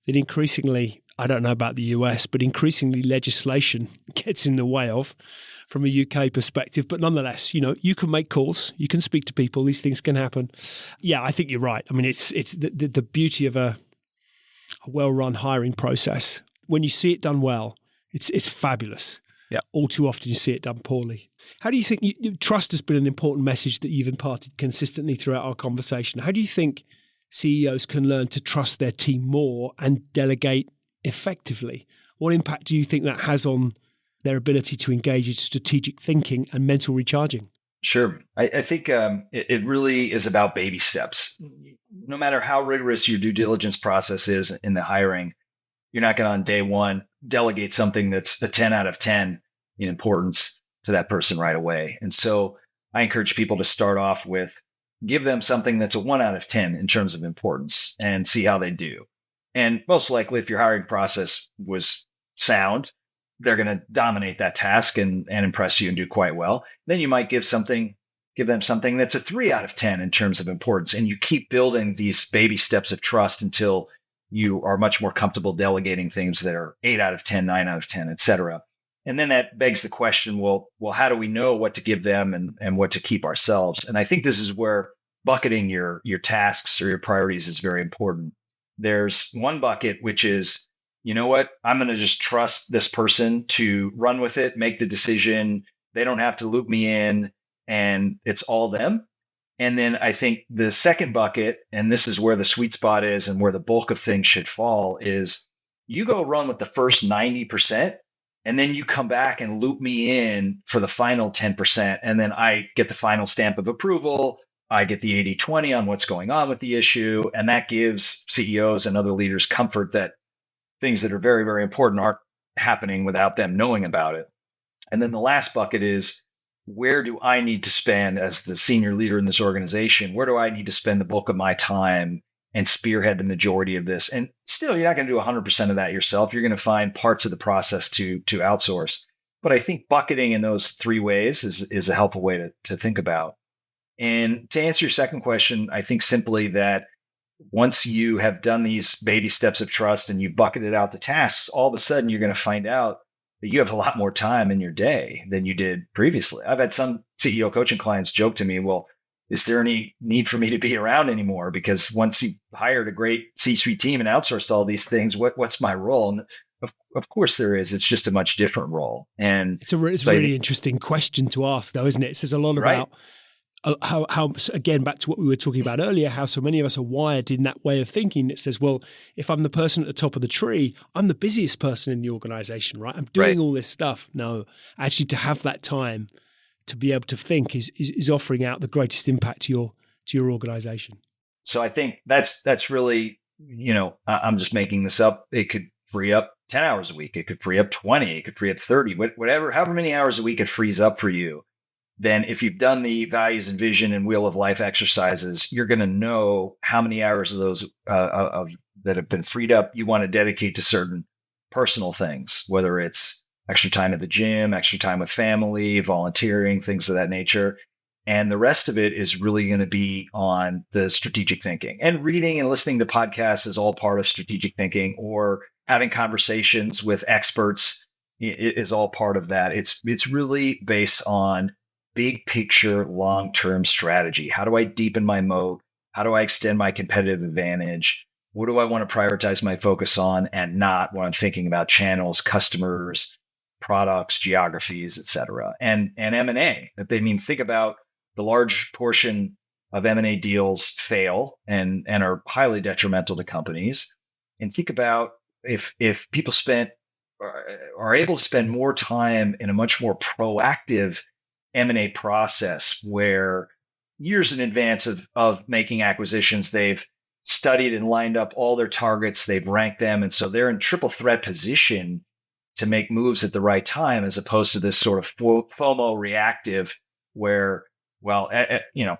that increasingly, I don't know about the US, but increasingly legislation gets in the way of from a UK perspective. But nonetheless, you can make calls, you can speak to people, these things can happen. Yeah, I think you're right. I mean, it's the beauty of a well-run hiring process. When you see it done well, it's fabulous. Yeah. All too often you see it done poorly. How do you think trust has been an important message that you've imparted consistently throughout our conversation? How do you think CEOs can learn to trust their team more and delegate effectively? What impact do you think that has on their ability to engage in strategic thinking and mental recharging? Sure. I think it really is about baby steps. No matter how rigorous your due diligence process is in the hiring, you're not going to on day one delegate something that's a 10 out of 10 in importance to that person right away. And so I encourage people to start off with give them something that's a 1 out of 10 in terms of importance and see how they do. And most likely, if your hiring process was sound, they're going to dominate that task and impress you and do quite well. Then you might give them something that's a 3 out of 10 in terms of importance. And you keep building these baby steps of trust until you are much more comfortable delegating things that are 8 out of 10, 9 out of 10, et cetera. And then that begs the question, well, how do we know what to give them and what to keep ourselves? And I think this is where bucketing your tasks or your priorities is very important. There's one bucket, which is, you know what, I'm going to just trust this person to run with it, make the decision. They don't have to loop me in, and it's all them. And then I think the second bucket, and this is where the sweet spot is and where the bulk of things should fall, is you go run with the first 90%, and then you come back and loop me in for the final 10%. And then I get the final stamp of approval. I get the 80-20 on what's going on with the issue. And that gives CEOs and other leaders comfort that things that are very, very important aren't happening without them knowing about it. And then the last bucket is, where do I need to spend as the senior leader in this organization? Where do I need to spend the bulk of my time and spearhead the majority of this? And still, you're not going to do 100% of that yourself. You're going to find parts of the process to outsource. But I think bucketing in those three ways is a helpful way to think about. And to answer your second question, I think simply that once you have done these baby steps of trust and you've bucketed out the tasks, all of a sudden you're going to find out that you have a lot more time in your day than you did previously. I've had some CEO coaching clients joke to me, well, is there any need for me to be around anymore? Because once you hired a great C-suite team and outsourced all these things, what's my role? And of course there is. It's just a much different role. And it's a really interesting question to ask, though, isn't it? It says a lot about how again, back to what we were talking about earlier, how so many of us are wired in that way of thinking. It says, well, if I'm the person at the top of the tree, I'm the busiest person in the organization, right? I'm doing all this stuff. No, actually, to have that time to be able to think is offering out the greatest impact to your organization. So I think that's really, I'm just making this up. It could free up 10 hours a week. It could free up 20. It could free up 30, whatever, however many hours a week it frees up for you. Then if you've done the values and vision and wheel of life exercises, you're going to know how many hours of those that have been freed up you want to dedicate to certain personal things, whether it's extra time at the gym, extra time with family, volunteering, things of that nature. And the rest of it is really going to be on the strategic thinking. And reading and listening to podcasts is all part of strategic thinking, or having conversations with experts is all part of that. It's really based on big picture, long-term strategy. How do I deepen my moat? How do I extend my competitive advantage? What do I want to prioritize my focus on and not when I'm thinking about channels, customers, products, geographies, et cetera? And M&A. Think about the large portion of M&A deals fail and are highly detrimental to companies. And think about if people are able to spend more time in a much more proactive M&A process where years in advance of making acquisitions, they've studied and lined up all their targets, they've ranked them. And so they're in triple threat position to make moves at the right time, as opposed to this sort of FOMO reactive where, well,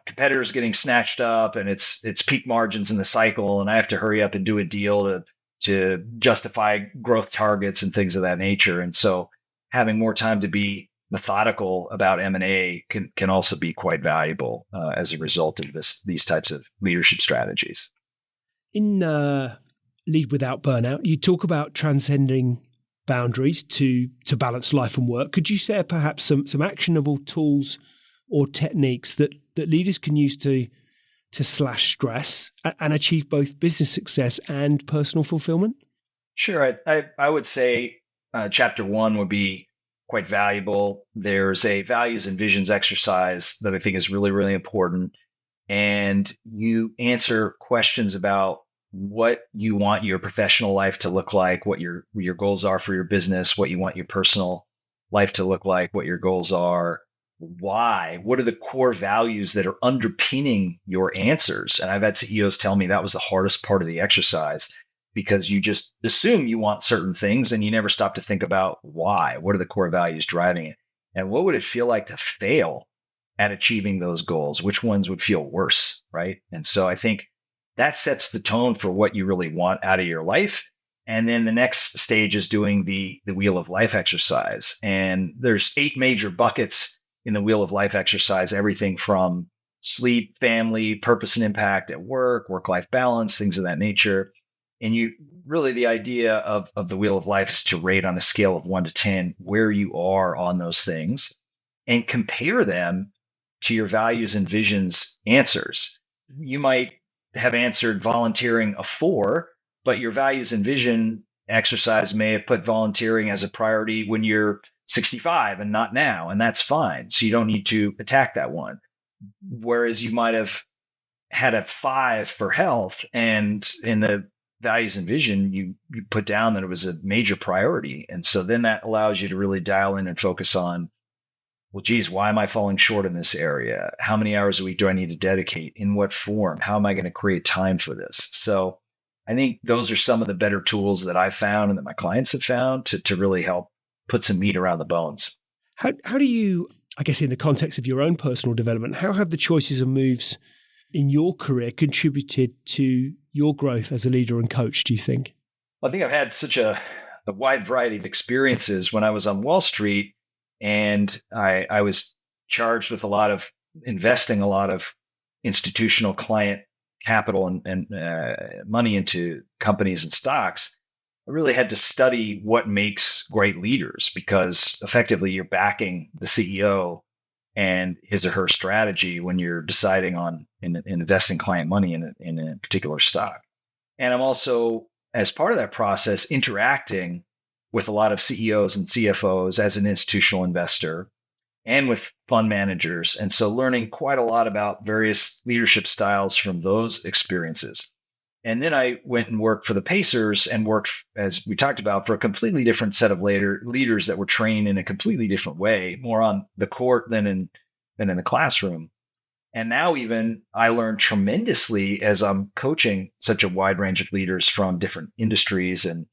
competitors getting snatched up and it's peak margins in the cycle, and I have to hurry up and do a deal to justify growth targets and things of that nature. And so having more time to be methodical about M&A can also be quite valuable as a result of these types of leadership strategies. In Lead Without Burnout, you talk about transcending boundaries to balance life and work. Could you share perhaps some actionable tools or techniques that leaders can use to slash stress and achieve both business success and personal fulfillment? Sure. I would say chapter 1 would be quite valuable. There's a values and visions exercise that I think is really, really important. And you answer questions about what you want your professional life to look like, what your goals are for your business, what you want your personal life to look like, what your goals are, why, what are the core values that are underpinning your answers. And I've had CEOs tell me that was the hardest part of the exercise, because you just assume you want certain things and you never stop to think about why. What are the core values driving it? And what would it feel like to fail at achieving those goals? Which ones would feel worse, right? And so I think that sets the tone for what you really want out of your life. And then the next stage is doing the Wheel of Life exercise. And there's 8 major buckets in the Wheel of Life exercise, everything from sleep, family, purpose and impact at work, work-life balance, things of that nature. And you really, the idea of the Wheel of Life is to rate on a scale of 1 to 10 where you are on those things and compare them to your values and visions answers. You might have answered volunteering a 4, but your values and vision exercise may have put volunteering as a priority when you're 65 and not now, and that's fine. So you don't need to attack that one. Whereas you might have had a 5 for health, and in the values and vision, you put down that it was a major priority. And so then that allows you to really dial in and focus on, well, geez, why am I falling short in this area? How many hours a week do I need to dedicate? In what form? How am I going to create time for this? So I think those are some of the better tools that I've found and that my clients have found to really help put some meat around the bones. How do you, I guess in the context of your own personal development, how have the choices and moves in your career contributed to your growth as a leader and coach, do you think? Well, I think I've had such a wide variety of experiences. When I was on Wall Street, and I was charged with a lot of investing a lot of institutional client capital and money into companies and stocks. I really had to study what makes great leaders, because effectively you're backing the CEO and his or her strategy when you're deciding on investing client money in a particular stock. And I'm also, as part of that process, interacting with a lot of CEOs and CFOs as an institutional investor and with fund managers. And so learning quite a lot about various leadership styles from those experiences. And then I went and worked for the Pacers and worked, as we talked about, for a completely different set of leaders that were trained in a completely different way, more on the court than in the classroom. And now even I learned tremendously as I'm coaching such a wide range of leaders from different industries and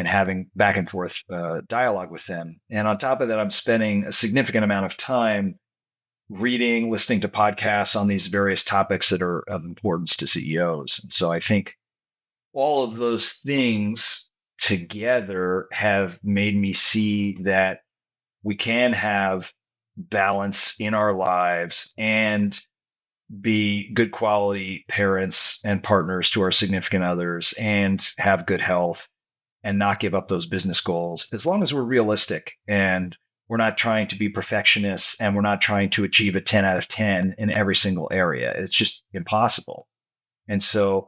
having back and forth dialogue with them. And on top of that, I'm spending a significant amount of time reading, listening to podcasts on these various topics that are of importance to CEOs. And so I think all of those things together have made me see that we can have balance in our lives and be good quality parents and partners to our significant others and have good health and not give up those business goals, as long as we're realistic and we're not trying to be perfectionists and we're not trying to achieve a 10 out of 10 in every single area. It's just impossible. And so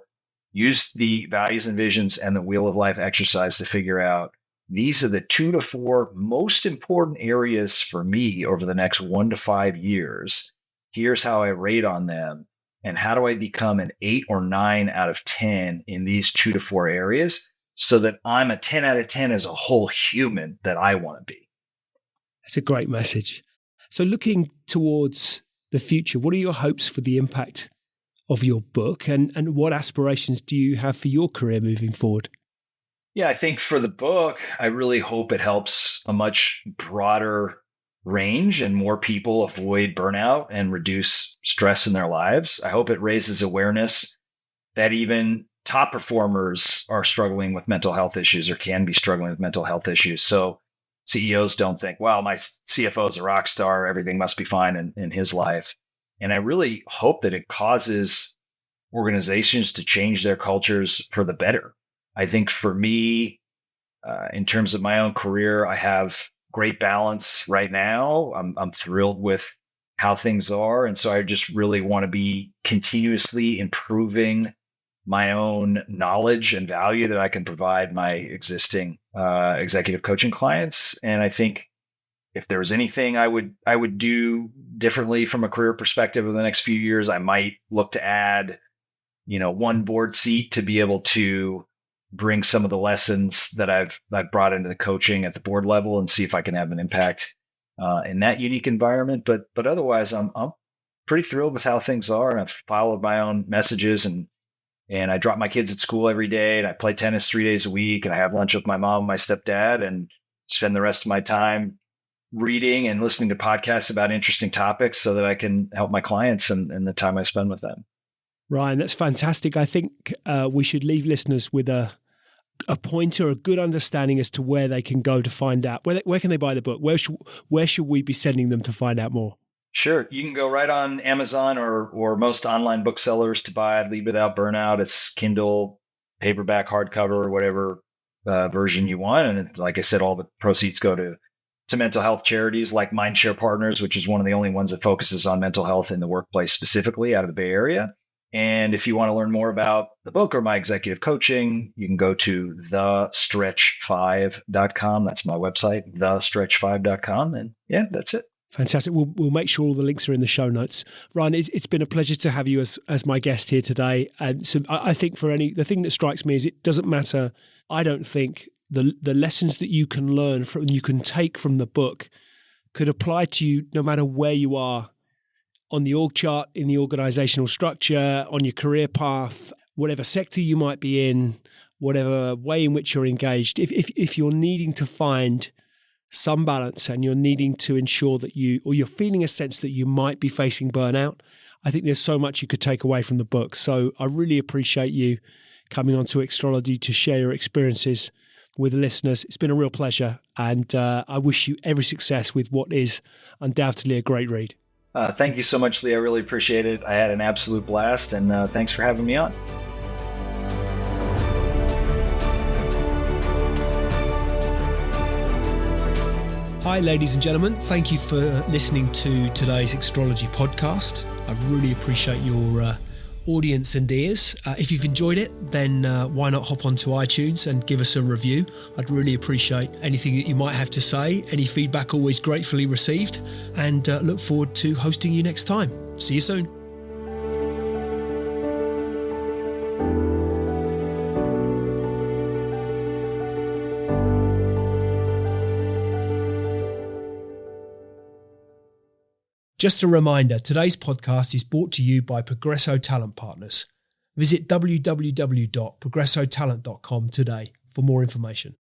use the values and visions and the Wheel of Life exercise to figure out, these are the 2 to 4 most important areas for me over the next 1 to 5 years. Here's how I rate on them. And how do I become an 8 or 9 out of 10 in these 2 to 4 areas, so that I'm a 10 out of 10 as a whole human that I want to be. That's a great message. So looking towards the future, what are your hopes for the impact of your book, and what aspirations do you have for your career moving forward? Yeah, I think for the book, I really hope it helps a much broader range and more people avoid burnout and reduce stress in their lives. I hope it raises awareness that even top performers are struggling with mental health issues or can be struggling with mental health issues. So CEOs don't think, well, my CFO is a rock star, everything must be fine in his life. And I really hope that it causes organizations to change their cultures for the better. I think for me, in terms of my own career, I have great balance right now. I'm thrilled with how things are. And so I just really want to be continuously improving my own knowledge and value that I can provide my existing executive coaching clients. And I think if there was anything I would do differently from a career perspective in the next few years, I might look to add, one board seat to be able to bring some of the lessons that I've brought into the coaching at the board level and see if I can have an impact in that unique environment. But otherwise, I'm pretty thrilled with how things are, and I've followed my own messages, and I drop my kids at school every day, and I play tennis 3 days a week, and I have lunch with my mom and my stepdad, and spend the rest of my time reading and listening to podcasts about interesting topics so that I can help my clients and the time I spend with them. Ryan, that's fantastic. I think we should leave listeners with a pointer, a good understanding as to where they can go to find out. Where can they buy the book? Where should we be sending them to find out more? Sure. You can go right on Amazon or most online booksellers to buy Lead Without Burnout. It's Kindle, paperback, hardcover, or whatever version you want. And like I said, all the proceeds go to mental health charities like Mindshare Partners, which is one of the only ones that focuses on mental health in the workplace specifically out of the Bay Area. And if you want to learn more about the book or my executive coaching, you can go to thestretch5.com. That's my website, thestretch5.com. And yeah, that's it. Fantastic. We'll make sure all the links are in the show notes. Ryan, it's been a pleasure to have you as my guest here today. And so I think the thing that strikes me is it doesn't matter. I don't think the lessons that you can learn you can take from the book could apply to you no matter where you are on the org chart, in the organizational structure, on your career path, whatever sector you might be in, whatever way in which you're engaged. If you're needing to find some balance and you're needing to ensure that you're feeling a sense that you might be facing burnout, I think there's so much you could take away from the book. So I really appreciate you coming on to Extrology to share your experiences with the listeners. It's been a real pleasure, and I wish you every success with what is undoubtedly a great read. Thank you so much, Lee. I really appreciate it. I had an absolute blast, and thanks for having me on. Hi, ladies and gentlemen. Thank you for listening to today's Extrology podcast. I really appreciate your audience and ears. If you've enjoyed it, then why not hop onto iTunes and give us a review? I'd really appreciate anything that you might have to say. Any feedback always gratefully received, and look forward to hosting you next time. See you soon. Just a reminder, today's podcast is brought to you by Progresso Talent Partners. Visit www.progressotalent.com today for more information.